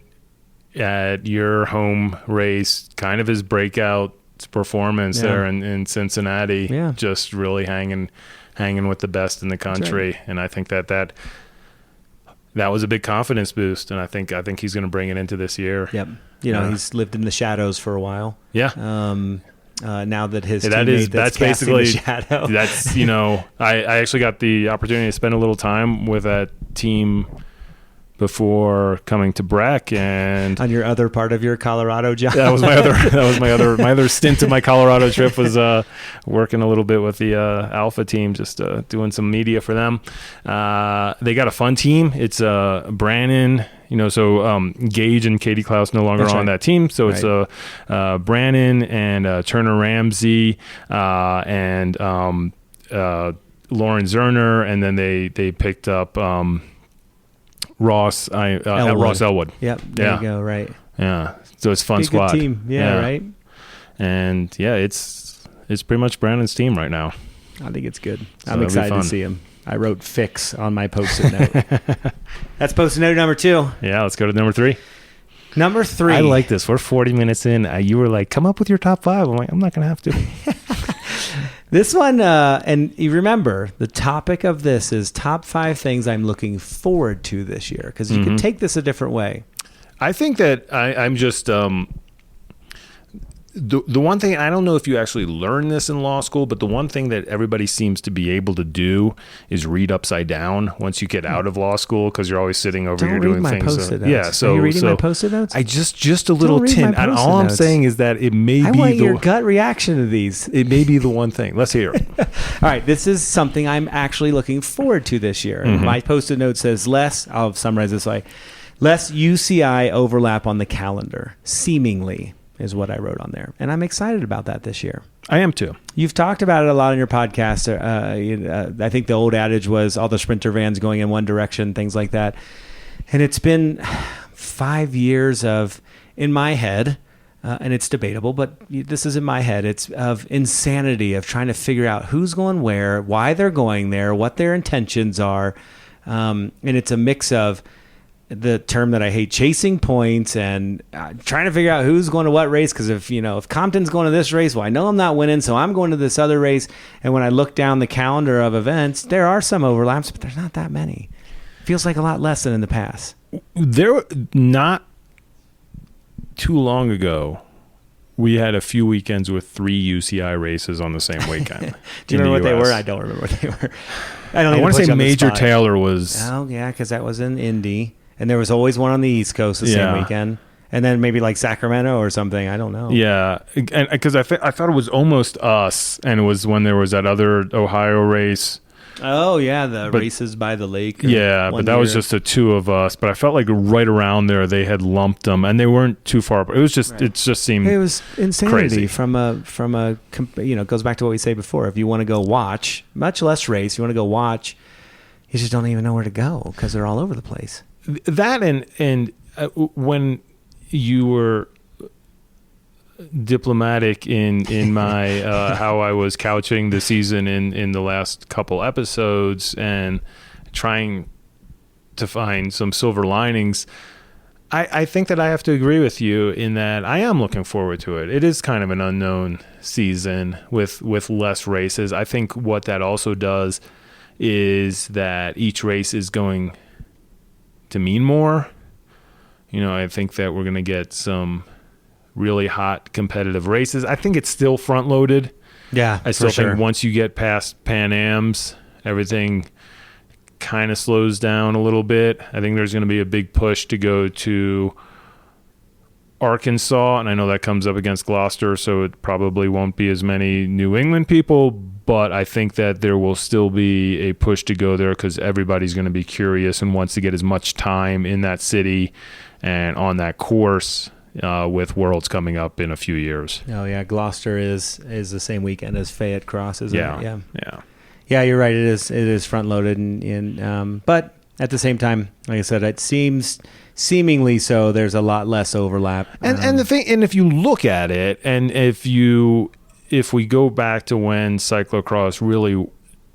at your home race, kind of his breakout performance there in Cincinnati. Yeah. Just really hanging with the best in the country. Right. And I think that was a big confidence boost, and I think he's going to bring it into this year. Yep. He's lived in the shadows for a while. Yeah. Now that his that's basically the shadow. That's I actually got the opportunity to spend a little time with that team before coming to Breck, and on your other part of your Colorado job. That was my other stint of my Colorado trip was working a little bit with the Alpha team, just doing some media for them. They got a fun team. It's Brannon, so Gage and Katie Klaus no longer on that team. So it's Brannon and Turner Ramsey and Lauren Zerner, and then they picked up Ross Elwood. Yep. There you go. Right. Yeah. So it's a fun squad. Good team. Yeah. Right. And it's pretty much Brandon's team right now. I think it's good. So I'm excited to see him. I wrote Fix on my Post-it note. That's Post-it note number 2. Yeah. Let's go to number 3. Number 3. I like this. We're 40 minutes in. You were like, come up with your top 5. I'm like, I'm not going to have to. This one, and you remember, the topic of this is top 5 things I'm looking forward to this year, because you could take this a different way. I think that I'm just the one thing, I don't know if you actually learn this in law school, but the one thing that everybody seems to be able to do is read upside down once you get out of law school, because you're always sitting over here doing things. Post-it notes. So are you reading my Post-it notes? I just a little tint. And all I'm saying is that it may be your gut reaction to these. It may be the one thing. Let's hear it. All right, this is something I'm actually looking forward to this year. My Post-it note says I'll summarize this way, less UCI overlap on the calendar, seemingly, is what I wrote on there. And I'm excited about that this year. I am too. You've talked about it a lot on your podcast. I think the old adage was all the Sprinter vans going in one direction, things like that. And it's been 5 years of, in my head, and it's debatable, but this is in my head, it's of insanity of trying to figure out who's going where, why they're going there, what their intentions are. And it's a mix of the term that I hate, chasing points, and trying to figure out who's going to what race. Because if Compton's going to this race, well, I know I'm not winning, so I'm going to this other race. And when I look down the calendar of events, there are some overlaps, but there's not that many. Feels like a lot less than in the past. There, not too long ago, we had a few weekends with 3 UCI races on the same weekend. Do you remember what they were? I don't remember what they were. I want to say Major Taylor was. Oh yeah, because that was in Indy. And there was always one on the East Coast the same weekend. And then maybe like Sacramento or something. I don't know. Yeah. And because I thought it was almost us. And it was when there was that other Ohio race. Oh, yeah. The races by the lake. Yeah. But that was just the 2 of us. But I felt like right around there, they had lumped them. And they weren't too far. It was just, It just seemed It was insanity crazy. from a, it goes back to what we say before. If you want to go watch, much less race, you want to go watch, you just don't even know where to go because they're all over the place. That and when you were diplomatic in my how I was couching the season in the last couple episodes and trying to find some silver linings, I think that I have to agree with you in that I am looking forward to it. It is kind of an unknown season with less races. I think what that also does is that each race is going to mean more. I think that we're going to get some really hot competitive races. I think it's still front loaded. Yeah, I still think once you get past Pan Am's, everything kind of slows down a little bit. I think there's going to be a big push to go to Arkansas, and I know that comes up against Gloucester, so it probably won't be as many New England people, but I think that there will still be a push to go there because everybody's going to be curious and wants to get as much time in that city and on that course with Worlds coming up in a few years. Oh, yeah. Gloucester is the same weekend as Fayette Cross, isn't it? Yeah. Yeah, you're right. It is front loaded, but at the same time, like I said, it seems seemingly so. There's a lot less overlap. And the thing, and if you look at it, and if we go back to when cyclocross really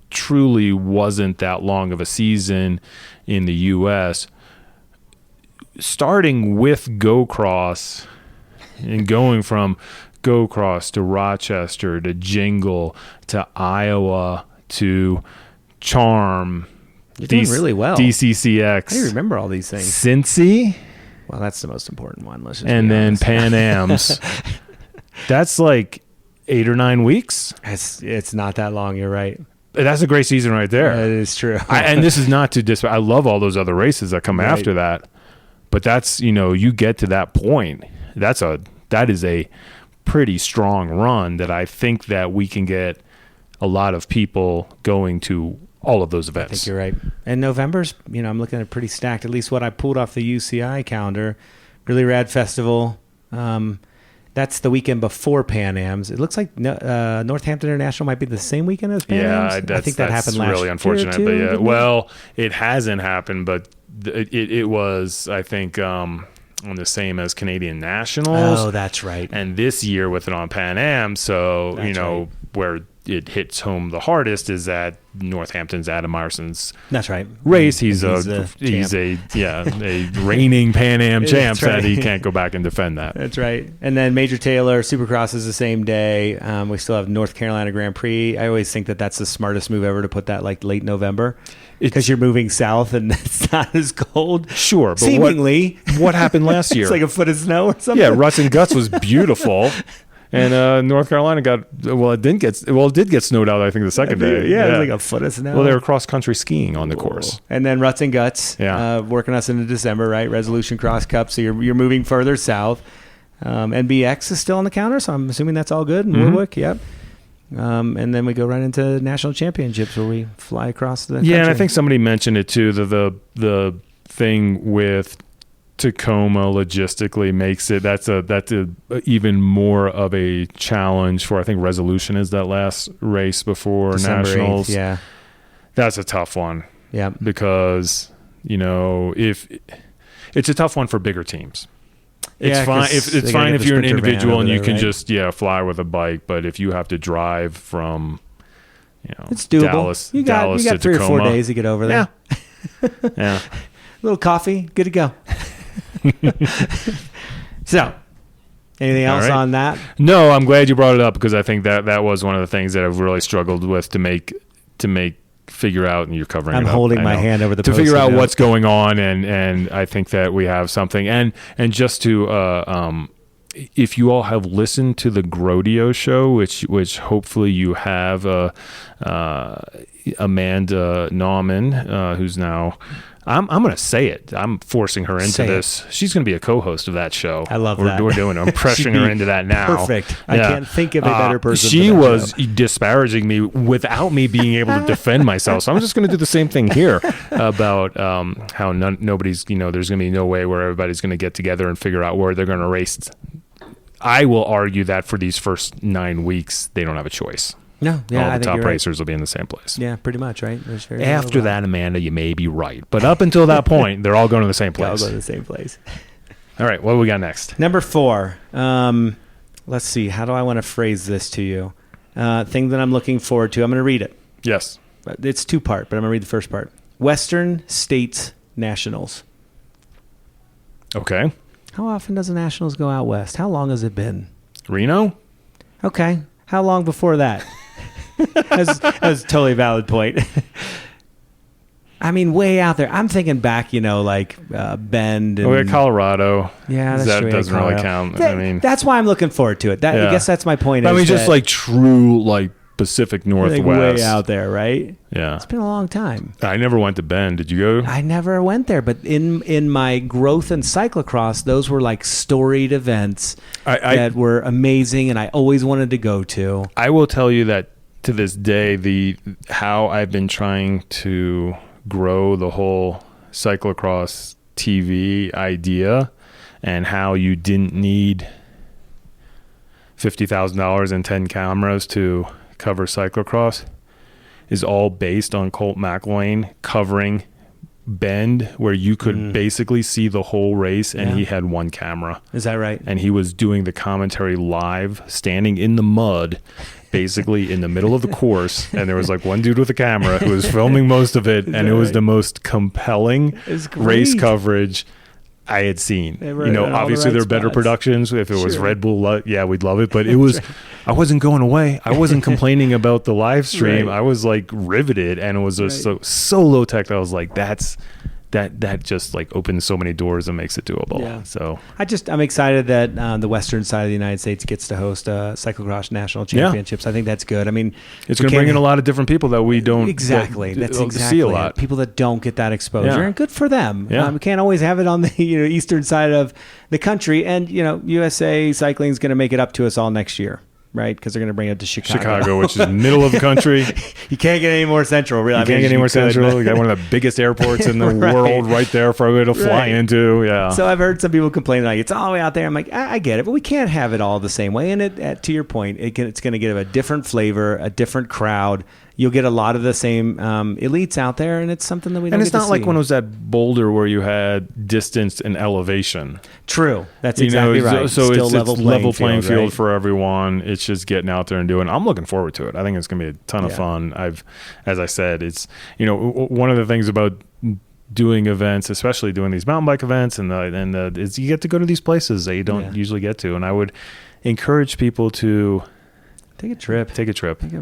truly wasn't that long of a season in the U.S., starting with Go-Cross and going from Go-Cross to Rochester to Jingle to Iowa to Charm. You're doing really well. DCCX. How do you remember all these things? Cincy. Well, that's the most important one. Let's just and then honest. Pan Am's. That's like 8 or 9 weeks. It's not that long. You're right. That's a great season right there. It is true. And this is not to I love all those other races that come after that. But that's, you get to that point. That is a pretty strong run that I think that we can get a lot of people going to all of those events. I think you're right. And November's, I'm looking at pretty stacked, at least what I pulled off the UCI calendar. Really rad festival. That's the weekend before Pan Am's. It looks like Northampton International might be the same weekend as Pan Am's. I think that happened last year. Really unfortunate. Too, but yeah. Well, it hasn't happened, but it was, I think, on the same as Canadian Nationals. Oh, that's right. And this year with it on Pan Am, so, right. Where it hits home the hardest is at Northampton's Adam Meyerson's that's right race. He's a reigning Pan Am champ that he can't go back and defend that. That's right. And then Major Taylor Supercross is the same day. We still have North Carolina Grand Prix. I always think that that's the smartest move ever to put that like late November because you're moving south and it's not as cold. Sure, but seemingly what happened last year? It's like a foot of snow or something. Yeah, Ruts and Guts was beautiful. And North Carolina it did get snowed out, I think, the second day. Yeah, it was like a foot of snow. Well, they were cross-country skiing on the course. And then Ruts and Guts, working us into December, right? Resolution Cross Cup, so you're moving further south. NBX is still on the counter, so I'm assuming that's all good in Warwick, yep. And then we go right into national championships where we fly across the country. Yeah, and I think somebody mentioned it too, the thing with Tacoma logistically makes it that's a even more of a challenge for, I think Resolution is that last race before December Nationals. 8th, yeah, that's a tough one. Yeah, because if it's a tough one for bigger teams. It's fine. It's fine if you're an individual and you can just fly with a bike, but if you have to drive from it's doable. Dallas you got to 3 Tacoma, or 4 days to get over there. Yeah. A little coffee, good to go. So, anything else on that? No, I'm glad you brought it up because I think that was one of the things that I've really struggled with to make figure out, and you're covering it up. I'm holding my hand over the to figure out what's going on, and I think that we have something. And just to if you all have listened to the Grodio show, which hopefully you have, Amanda Nauman, who's now, I'm going to say it. I'm forcing her into this. She's going to be a co-host of that show. I love that. We're doing it. I'm pressuring her into that now. Perfect. I can't think of a better person. She was disparaging me without me being able to defend myself. So I'm just going to do the same thing here about how nobody's, there's going to be no way where everybody's going to get together and figure out where they're going to race. I will argue that for these first 9 weeks, they don't have a choice. No, yeah, all the top racers will be in the same place. Yeah, pretty much, right? After that, Amanda, you may be right, but up until that point, they're all going to the same place. They'll go to the same place. All right, what do we got next? Number 4. Let's see. How do I want to phrase this to you? Thing that I'm looking forward to. I'm going to read it. Yes, it's 2-part, but I'm going to read the first part. Western States Nationals. Okay. How often does the Nationals go out west? How long has it been? Reno. Okay. How long before that? That's a totally valid point. I mean, way out there. I'm thinking back, like Bend. And, we got Colorado. Yeah, that's that true. doesn't really count. I mean, that's why I'm looking forward to it. I guess that's my point. I mean, just like true, like Pacific Northwest, way out there, right? Yeah, it's been a long time. I never went to Bend. Did you go? I never went there, but in my growth in cyclocross, those were like storied events that were amazing, and I always wanted to go to. I will tell you that to this day, how I've been trying to grow the whole cyclocross TV idea, and how you didn't need $50,000 and 10 cameras to cover cyclocross, is all based on Colt McElwain covering Bend, where you could basically see the whole race, and he had one camera. Is that right? And he was doing the commentary live, standing in the mud, basically in the middle of the course, and there was like one dude with a camera who was filming most of it, and it was the most compelling race coverage I had seen. Obviously there are better productions. If it was Red Bull, we'd love it, but it was I wasn't going away. I wasn't complaining about the live stream. I was like riveted, and it was just so low tech that I was like, that just like opens so many doors and makes it doable. Yeah. So I'm excited that the western side of the United States gets to host cyclocross national championships. I think that's good. I mean, it's going to bring in a lot of different people that we don't see a lot. People that don't get that exposure, and good for them. Yeah. We can't always have it on the eastern side of the country, and USA Cycling is going to make it up to us all next year. Right, because they're going to bring it to Chicago, which is middle of the country. You can't get any more central. Really, you can't get any more central. You got one of the biggest airports in the world right there for you to fly into. Yeah. So I've heard some people complain like it's all the way out there. I'm like, I get it, but we can't have it all the same way. And to your point, it's going to give a different flavor, a different crowd. You'll get a lot of the same elites out there, and it's something that we don't And it's get to not like see. when it was at Boulder where you had distance and elevation. True. That's exactly right. So Still it's level playing field right? for everyone. It's just getting out there and doing. I'm looking forward to it. I think it's going to be a ton of fun. As I said, it's one of the things about doing events, especially doing these mountain bike events, is you get to go to these places that you don't usually get to. And I would encourage people to take a trip.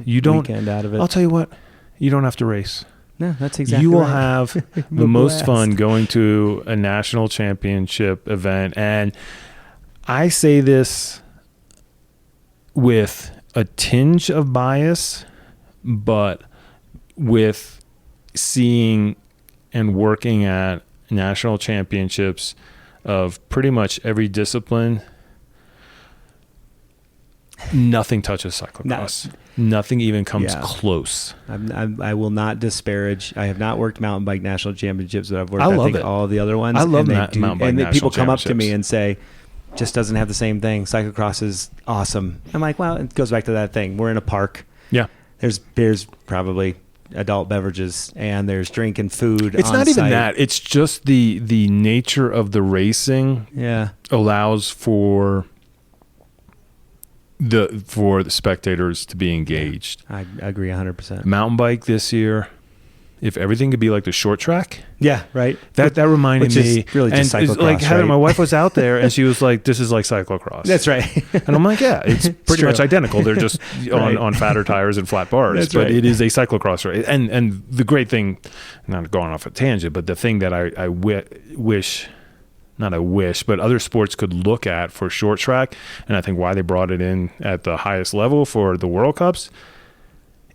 You don't weekend out of it. I'll tell you what. You don't have to race. No, that's exactly you will right. have the most fun going to a national championship event. And I say this with a tinge of bias, but with seeing and working at national championships of pretty much every discipline, nothing touches cyclocross. Nothing even comes close. I will not disparage. I have not worked mountain bike national championships, but I've worked I think all the other ones. I love mountain bike national and people come up to me championships. and say, just doesn't have the same thing. Cyclocross is awesome. I'm like, well, it goes back to that thing. We're in a park. Yeah. There's probably adult beverages, and there's drink and food. It's on not even site. that. It's just the nature of the racing allows for the spectators to be engaged. I agree 100%. Mountain bike this year, if everything could be like the short track. Yeah, right. That reminded Which me. is really just and it's cyclocross, like Heather, right? my wife was out there and she was like, "This is like cyclocross." That's right. And I'm like, "Yeah, it's pretty true. much identical. They're just Right. on fatter tires and flat bars." That's but right. it is a cyclocross race. And the great thing, not going off a tangent, but the thing that I wish. Not I wish, but other sports could look at for short track, and I think why they brought it in at the highest level for the World Cups.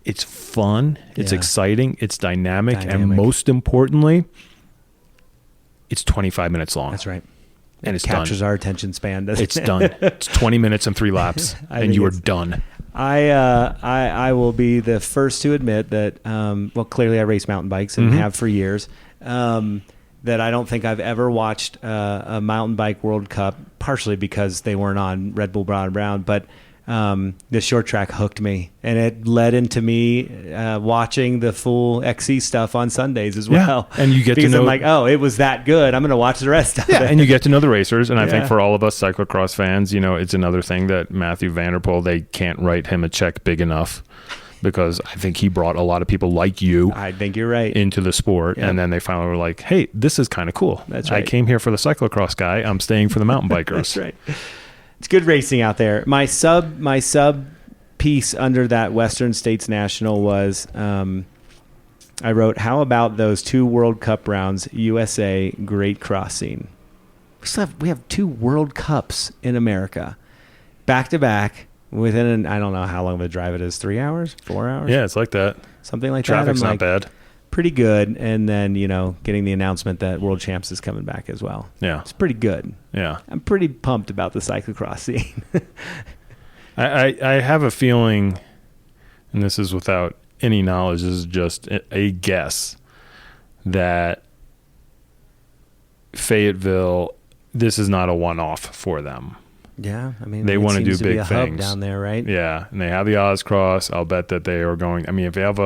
It's fun, it's exciting, it's dynamic, and most importantly, it's 25 minutes long. That's right. And it's captures done. our attention span. Doesn't It's it? done. It's 20 minutes and 3 laps, and you are done. I will be the first to admit that, clearly I race mountain bikes and have for years, that I don't think I've ever watched a mountain bike World Cup, partially because they weren't on Red Bull Brown and Brown, but the short track hooked me, and it led into me watching the full XC stuff on Sundays as well. And you get to because know, I'm like, oh, it was that good. I'm going to watch the rest of it. and you get to know the racers. And I think for all of us cyclocross fans, it's another thing that Matthew Vanderpoel, they can't write him a check big enough, because I think he brought a lot of people like you. I think you're right. Into the sport, and then they finally were like, "Hey, this is kind of cool. That's right. I came here for the cyclocross guy. I'm staying for the mountain bikers." That's right. It's good racing out there. My sub piece under that Western States National was I wrote, how about those 2 World Cup rounds, USA, great crossing. We have 2 World Cups in America, back to back, within I don't know how long of a drive it is, 3 hours, 4 hours? Yeah, it's like that. Something like Traffic's that. not bad. Pretty good. And then, getting the announcement that World Champs is coming back as well. Yeah. It's pretty good. Yeah. I'm pretty pumped about the cyclocross scene. I have a feeling, and this is without any knowledge, this is just a guess, that Fayetteville, this is not a one-off for them. Yeah, I mean, they want to do big a things hub down there, right? Yeah, and they have the Oz Cross. I'll bet that they are going. I mean, if you have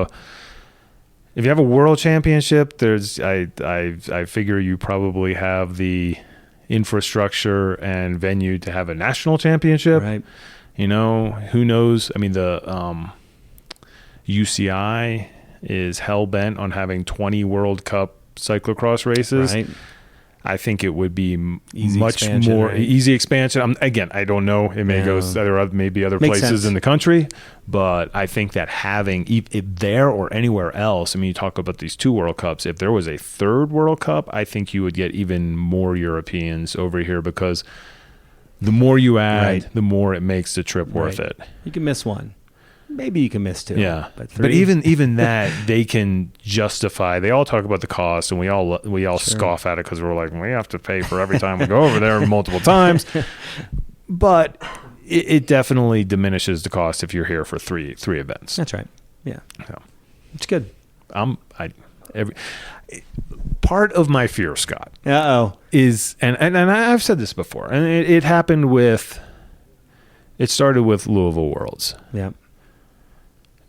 a world championship, I figure you probably have the infrastructure and venue to have a national championship. Right. Who knows? I mean, the UCI is hell bent on having 20 World Cup cyclocross races. Right. I think it would be Easy much expansion, more right? easy expansion. Again, I don't know. It may go. There may be other Makes places sense. in the country, but I think that having it there or anywhere else. I mean, you talk about these 2 World Cups. If there was a 3rd World Cup, I think you would get even more Europeans over here, because the more you add, Right. the more it makes the trip worth Right. it. You can miss one. Maybe you can miss 2. Yeah, But but 3, even that they can justify. They all talk about the cost, and we all scoff at it because we're like, we have to pay for every time we go over there multiple times. But it definitely diminishes the cost if you're here for three events. That's right. Yeah. Yeah. It's good. Part of my fear, Scott, Uh-oh. is and I've said this before, and it happened with. It started with Louisville Worlds. Yeah.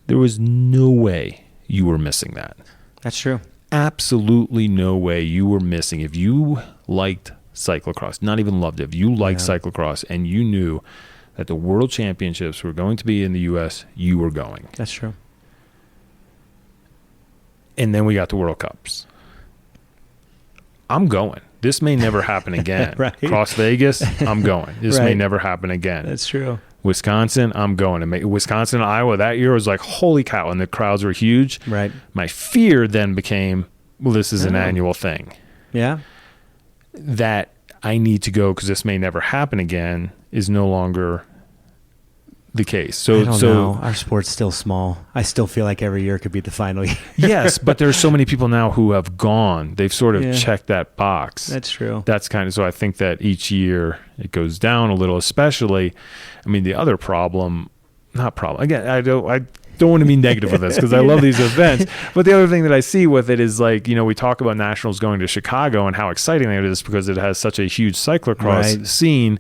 There was no way you were missing that. That's true. Absolutely no way you were missing. If you liked cyclocross, not even loved it, if you liked cyclocross and you knew that the World Championships were going to be in the U.S., you were going. That's true. And then we got the World Cups. I'm going. This may never happen again. Right. Cross Vegas, I'm going. This may Right. never happen again. That's true. Wisconsin, I'm going. And Wisconsin, Iowa, that year was like, holy cow, and the crowds were huge. Right. My fear then became, well, this is an annual thing. Yeah. That I need to go because this may never happen again is no longer the case. So, I don't know. Our sport's still small. I still feel like every year could be the final year. Yes, but there's so many people now who have gone. They've sort of checked that box. That's true. That's kind of, so I think that each year it goes down a little, especially, I mean, the other problem, again, I don't want to be negative with this because I love these events. But the other thing that I see with it is like, we talk about nationals going to Chicago and how exciting it is because it has such a huge cyclocross scene.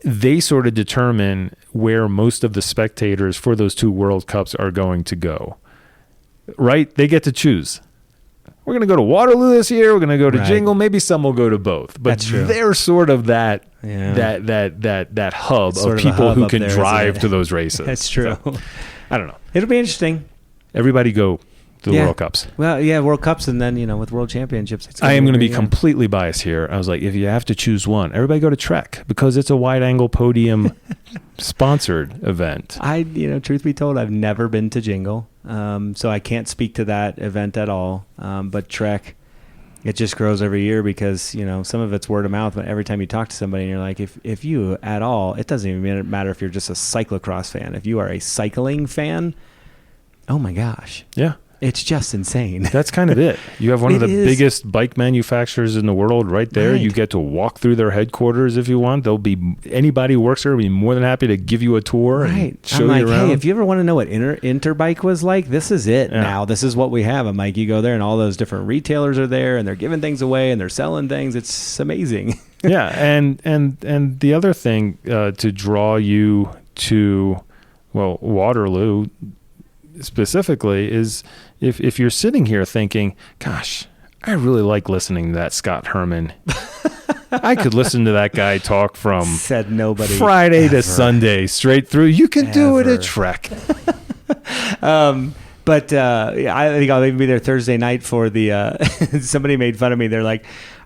They sort of determine where most of the spectators for those 2 World Cups are going to go, right? They get to choose. We're going to go to Waterloo this year. We're going to go to Jingle. Maybe some will go to both, but they're sort of that hub of people who can drive to those races. That's true. So, I don't know. It'll be interesting. Everybody go to the World Cups. Well, yeah, World Cups, and then with World Championships. I am going to be completely biased here. I was like, if you have to choose one, everybody go to Trek because it's a wide-angle podium sponsored event. Truth be told, I've never been to Jingle, so I can't speak to that event at all. But Trek, it just grows every year because some of it's word of mouth. But every time you talk to somebody, and you're like, if you at all, it doesn't even matter if you're just a cyclocross fan. If you are a cycling fan, oh my gosh, yeah. It's just insane. That's kind of it. You have one of the biggest bike manufacturers in the world right there. Right. You get to walk through their headquarters if you want. Anybody who works there will be more than happy to give you a tour and show you around. Hey, if you ever want to know what Interbike was like, this is it now. This is what we have. I'm like, you go there and all those different retailers are there and they're giving things away and they're selling things. It's amazing. Yeah, and the other thing to draw you to, Waterloo specifically is if you're sitting here thinking, gosh, I really like listening to that Scot Herrmann. I could listen to that guy talk from said nobody Friday to Sunday straight through. You can do it at Trek. But I think I'll even be there Thursday night for the somebody made fun of me. They're like,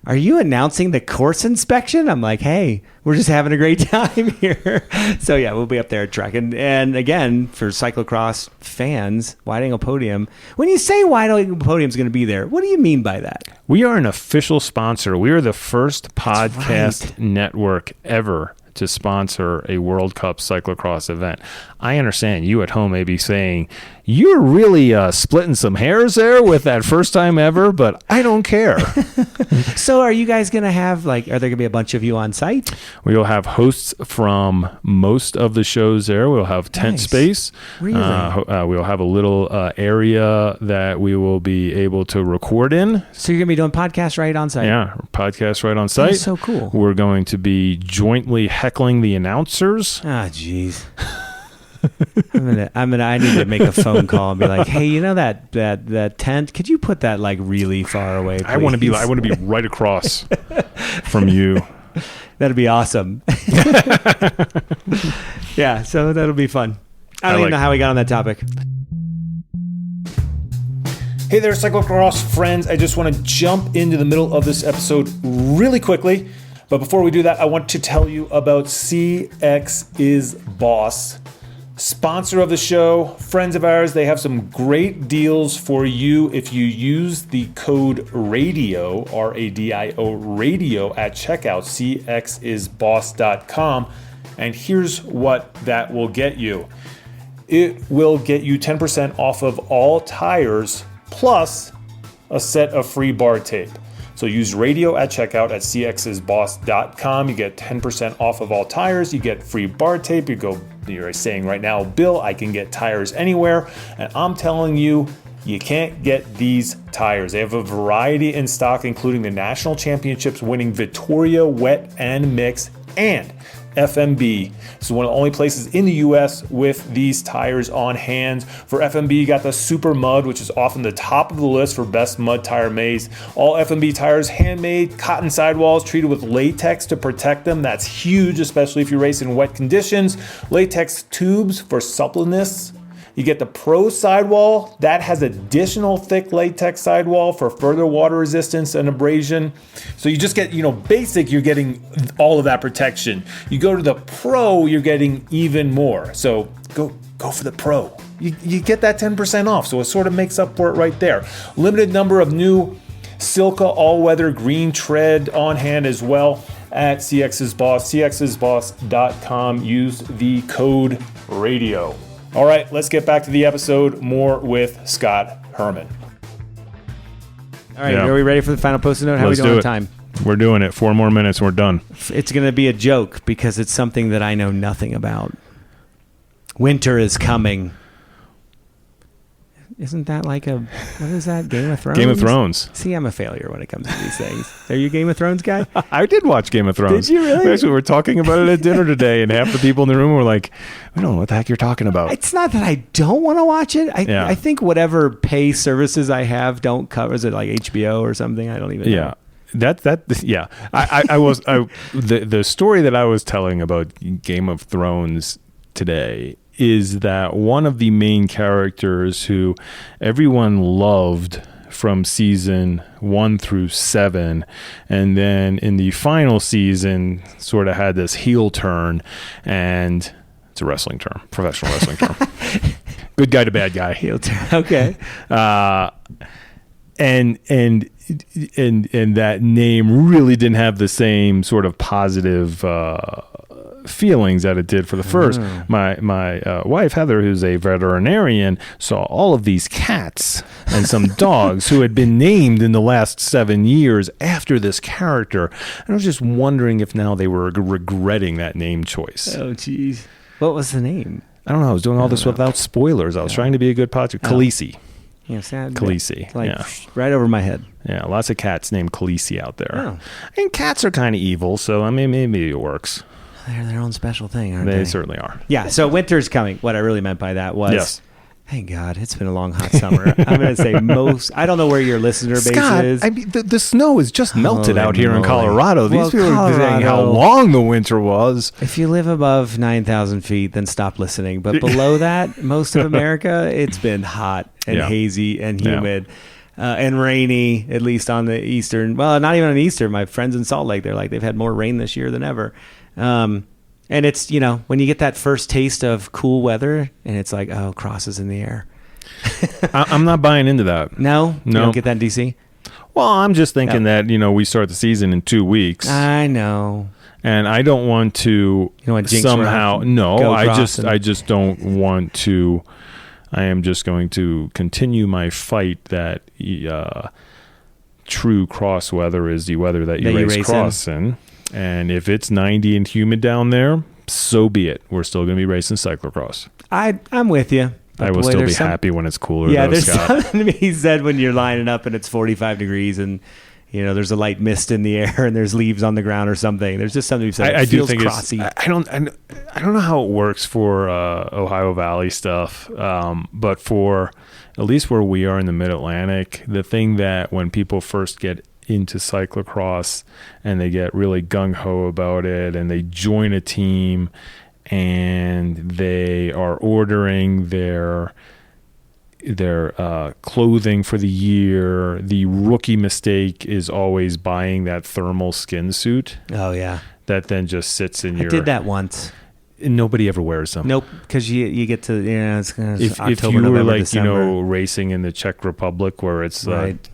are you announcing the course inspection? I'm like, hey, we're just having a great time here. So yeah, we'll be up there at track. And again, for cyclocross fans, Wide Angle Podium, when you say Wide Angle Podium is going to be there, what do you mean by that? We are an official sponsor. We are the first podcast network ever to sponsor a World Cup cyclocross event. I understand you at home may be saying, you're really splitting some hairs there with that first time ever, but I don't care. So are you guys going to have, are there going to be a bunch of you on site? We will have hosts from most of the shows there. We'll have tent space. Really? We'll have a little area that we will be able to record in. So you're going to be doing podcasts right on site? Yeah, podcast right on site. That's so cool. We're going to be jointly heckling the announcers. Ah, jeez. I need to make a phone call and be like, hey, you know that tent? Could you put that really far away, please? I want to be right across from you. That'd be awesome. Yeah, so that'll be fun. I don't even know how we got on that topic. Hey there, cyclocross friends. I just want to jump into the middle of this episode really quickly. But before we do that, I want to tell you about CX is Boss. Sponsor of the show, friends of ours. They have some great deals for you if you use the code RADIO, RADIO, radio at checkout, cxisboss.com. And here's what that will get you. It will get you 10% off of all tires plus a set of free bar tape. So use radio at checkout at cxisboss.com. You get 10% off of all tires. You get free bar tape. You're saying right now, Bill, I can get tires anywhere. And I'm telling you, you can't get these tires. They have a variety in stock, including the national championships winning Vittoria Wet and Mix and FMB. This is one of the only places in the US with these tires on hand. For FMB, you got the Super Mud, which is often the top of the list for best mud tire made. All FMB tires, handmade, cotton sidewalls, treated with latex to protect them. That's huge, especially if you race in wet conditions. Latex tubes for suppleness. You get the Pro sidewall. That has additional thick latex sidewall for further water resistance and abrasion. So you just get, basic, you're getting all of that protection. You go to the Pro, you're getting even more. So go for the Pro. You get that 10% off. So it sort of makes up for it right there. Limited number of new Silka all-weather green tread on hand as well at CX's Boss, cxisboss.com. Use the code RADIO. All right, let's get back to the episode. More with Scot Herrmann. All right, Are we ready for the final post-it note? How are we doing on time? We're doing it. 4 more minutes and we're done. It's going to be a joke because it's something that I know nothing about. Winter is coming. Isn't that what is that, Game of Thrones? Game of Thrones. See, I'm a failure when it comes to these things. Are you a Game of Thrones guy? I did watch Game of Thrones. Did you really? Actually, we were talking about it at dinner today, and half the people in the room were like, we don't know what the heck you're talking about. It's not that I don't want to watch it. I think whatever pay services I have don't cover. Is it like HBO or something? I don't even know. Yeah. The story that I was telling about Game of Thrones today is that one of the main characters who everyone loved from season 1 through 7, and then in the final season sort of had this heel turn, and it's a wrestling term, professional wrestling term. Good guy to bad guy. Heel turn. Okay. And that name really didn't have the same sort of positive feelings that it did for the first. My wife Heather, who's a veterinarian, saw all of these cats and some dogs who had been named in the last 7 years after this character, and I was just wondering if now they were regretting that name choice. Oh geez, what was the name? I don't know. I was doing all this without spoilers. I was trying to be a good podcast. Khaleesi. Yeah, sad. Khaleesi. Right over my head. Yeah, lots of cats named Khaleesi out there. Oh. And cats are kind of evil, so I mean, maybe it works. They're their own special thing, aren't they? They certainly are. Yeah, so winter's coming. What I really meant by that was, yes. Thank God, it's been a long, hot summer. I'm going to say I don't know where your listener base is. I mean, the snow is just melted Holy out here in moly. Colorado. These people are saying how Colorado. long the winter was. If you live above 9,000 feet, then stop listening. But below that, most of America, it's been hot and hazy and humid. and rainy, at least on the eastern. Well, not even on Easter. My friends in Salt Lake, they're like, they've had more rain this year than ever. And it's, when you get that first taste of cool weather and it's like, oh, cross is in the air. I'm not buying into that. No? You don't get that in DC? Well, I'm just thinking that, we start the season in 2 weeks. I know. And I don't want to You don't want jinx somehow. No, I crossing. just don't want to. I am just going to continue my fight that true cross weather is the weather that you race cross in. And if it's 90 and humid down there, so be it. We're still going to be racing cyclocross. I'm with you. I will still be happy when it's cooler. Yeah, though, there's Scott. something to be said when you're lining up and it's 45 degrees and there's a light mist in the air and there's leaves on the ground or something. There's just something to be said. I do feels think crossy. I don't know how it works for Ohio Valley stuff, but for at least where we are in the Mid-Atlantic, the thing that when people first get into cyclocross and they get really gung-ho about it and they join a team and they are ordering their clothing for the year, the rookie mistake is always buying that thermal skin suit. Oh, yeah. That then just sits in your... I did that once. Nobody ever wears them. Nope, because you get to, it's October, if you were November, like, December. Racing in the Czech Republic where it's Right.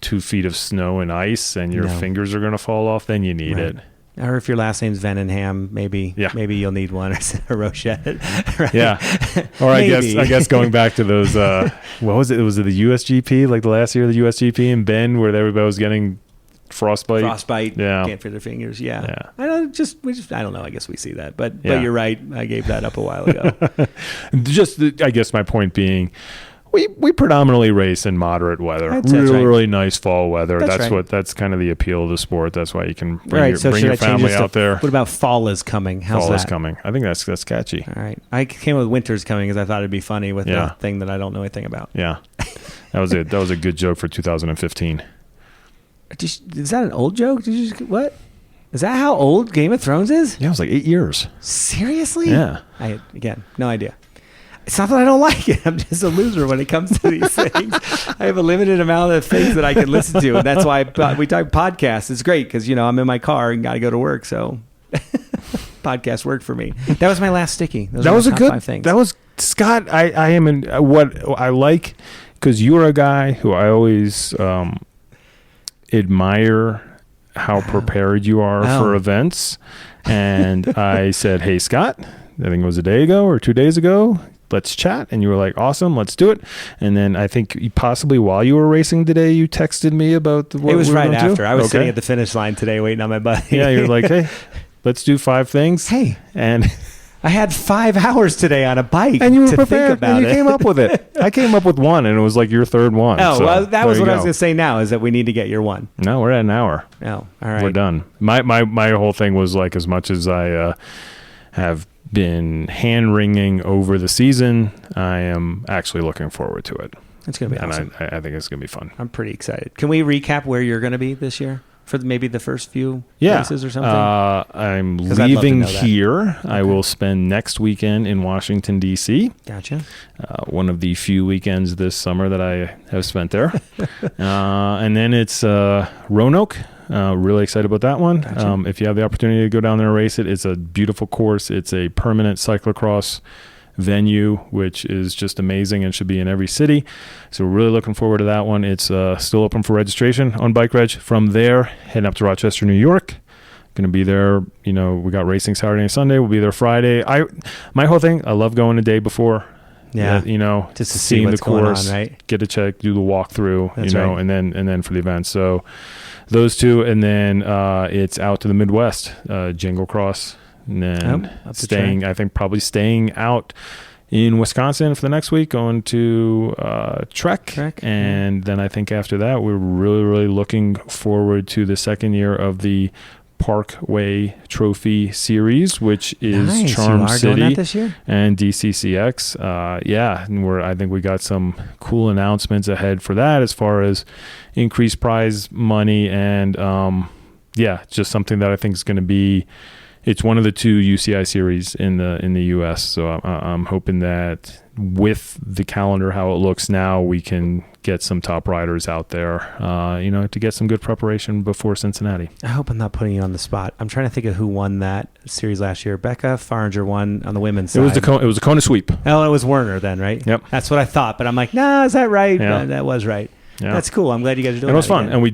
2 feet of snow and ice and your No. fingers are going to fall off, then you need Right. it. Or if your last name's Venenham, maybe you'll need one, or Rochette. Right? Yeah. Or I Maybe. guess going back to those, what was it? Was it the USGP, like the last year of the USGP in Bend where everybody was getting frostbite? Yeah. Can't feel their fingers. Yeah. Yeah. I don't know. I guess we see that, but Yeah. you're right. I gave that up a while ago. I guess my point being, we predominantly race in moderate weather. That's right. Really nice fall weather. That's right. That's kind of the appeal of the sport. That's why you can bring Right. So bring should your I change family this to, out there. What about fall is coming? How's Fall that? is coming. I think that's catchy. All right. I came up with winter's coming because I thought it'd be funny with Yeah. the thing that I don't know anything about. Yeah. That was it. That was a good joke for 2015. Is that an old joke? What? Is that how old Game of Thrones is? Yeah, it was like 8 years. Seriously? Yeah. Again, no idea. It's not that I don't like it. I'm just a loser when it comes to these things. I have a limited amount of things that I can listen to, and that's why we talk podcasts. It's great because I'm in my car and got to go to work, so podcasts work for me. That was my last sticky. That was a good. 5 things. That was Scott. I am in what I like because you're a guy who I always admire how prepared you are for events, and I said, "Hey, Scott, I think it was a day ago or 2 days ago. Let's chat." And you were like, "Awesome, let's do it." And then I think possibly while you were racing today, you texted me about what it was we were right gonna do. after. I was sitting at the finish line today waiting on my buddy. Yeah, you're like, "Hey, let's do 5 things." Hey, and I had 5 hours today on a bike, and you were to prepared, think about and you it. came up with it. I came up with one, and it was like your third one. Oh, so well, that was there what you I was go. going to say. Now is that we need to get your one. No, we're at an hour. Oh, all right. We're done. My whole thing was like, as much as I have been hand wringing over the season, I am actually looking forward to it. It's going to be awesome. And I think it's going to be fun. I'm pretty excited. Can we recap where you're going to be this year for maybe the first few races or something? I'm 'Cause I'd love to leaving know that. here. Okay. I will spend next weekend in Washington, D.C. Gotcha. One of the few weekends this summer that I have spent there. And then it's Roanoke. Really excited about that one. Gotcha. If you have the opportunity to go down there and race it, it's a beautiful course. It's a permanent cyclocross venue, which is just amazing and should be in every city. So we're really looking forward to that one. It's still open for registration on Bike Reg. From there, heading up to Rochester, New York. Going to be there. We got racing Saturday and Sunday. We'll be there Friday. My whole thing, I love going a day before. Yeah. Just to see seeing what's the course, going on, right? Get to check, do the walkthrough, That's right. and then for the event. So those two, and then it's out to the Midwest, Jingle Cross, and then probably staying out in Wisconsin for the next week, going to Trek. And then I think after that, we're really, really looking forward to the second year of the Parkway Trophy Series, which is nice. Charm You are City doing that this year? and DCCX. And I think we got some cool announcements ahead for that as far as increased prize money and just something that I think is going to be It's one of the 2 UCI series in the U.S. So I'm hoping that with the calendar how it looks now, we can get some top riders out there, to get some good preparation before Cincinnati. I hope I'm not putting you on the spot. I'm trying to think of who won that series last year. Becca Faringer won on the women's side. It was a Kona sweep. Oh, it was Werner then, right? Yep. That's what I thought, but I'm like, nah, is that right? Yeah. That was right. Yeah. That's cool. I'm glad you guys are doing it. And it was fun. Again. And we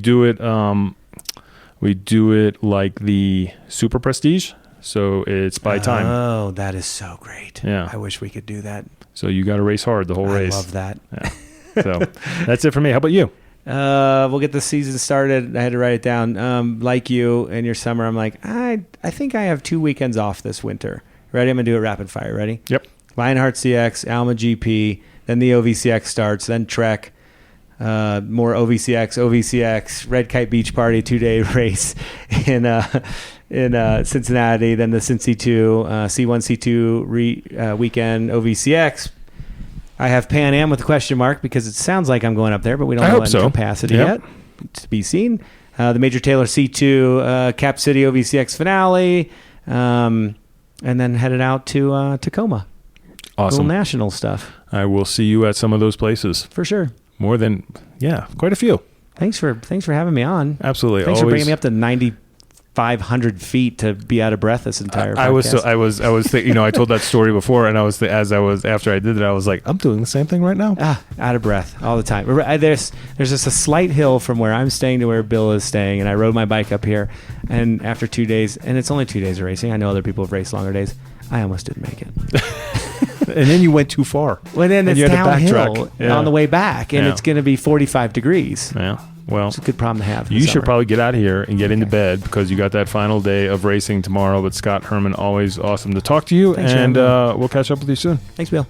do it like the Super Prestige. So it's by time. Oh, that is so great. Yeah. I wish we could do that. So you got to race hard the whole race. I love that. Yeah. So that's it for me. How about you? We'll get the season started. I had to write it down. Like you in your summer, I'm like, I think I have 2 weekends off this winter. Ready? I'm going to do it rapid fire. Ready? Yep. Lionheart CX, Alma GP, then the OVCX starts, then Trek, more OVCX, Red Kite Beach Party 2-day race in Cincinnati, then the Cincy 2, C1, C2 weekend, OVCX. I have Pan Am with a question mark because it sounds like I'm going up there, but we don't know in capacity yet. To be seen. The Major Taylor C2, Cap City OVCX finale, and then headed out to Tacoma. Awesome. Little national stuff. I will see you at some of those places. For sure. More than, quite a few. Thanks for having me on. Absolutely. Thanks for bringing me up to 9,500 feet to be out of breath this entire podcast. I was thinking, I told that story before, and after I did it, I was like, I'm doing the same thing right now. Out of breath all the time. There's just a slight hill from where I'm staying to where Bill is staying, and I rode my bike up here, and after 2 days, and it's only 2 days of racing. I know other people have raced longer days. I almost didn't make it. And then you went too far. Well, then it's downhill on the way back, and it's going to be 45 degrees. Yeah. Well, it's a good problem to have. You should probably get out of here and get into bed because you got that final day of racing tomorrow. But Scot Herrmann, always awesome to talk to you. Thanks, and we'll catch up with you soon. Thanks, Bill.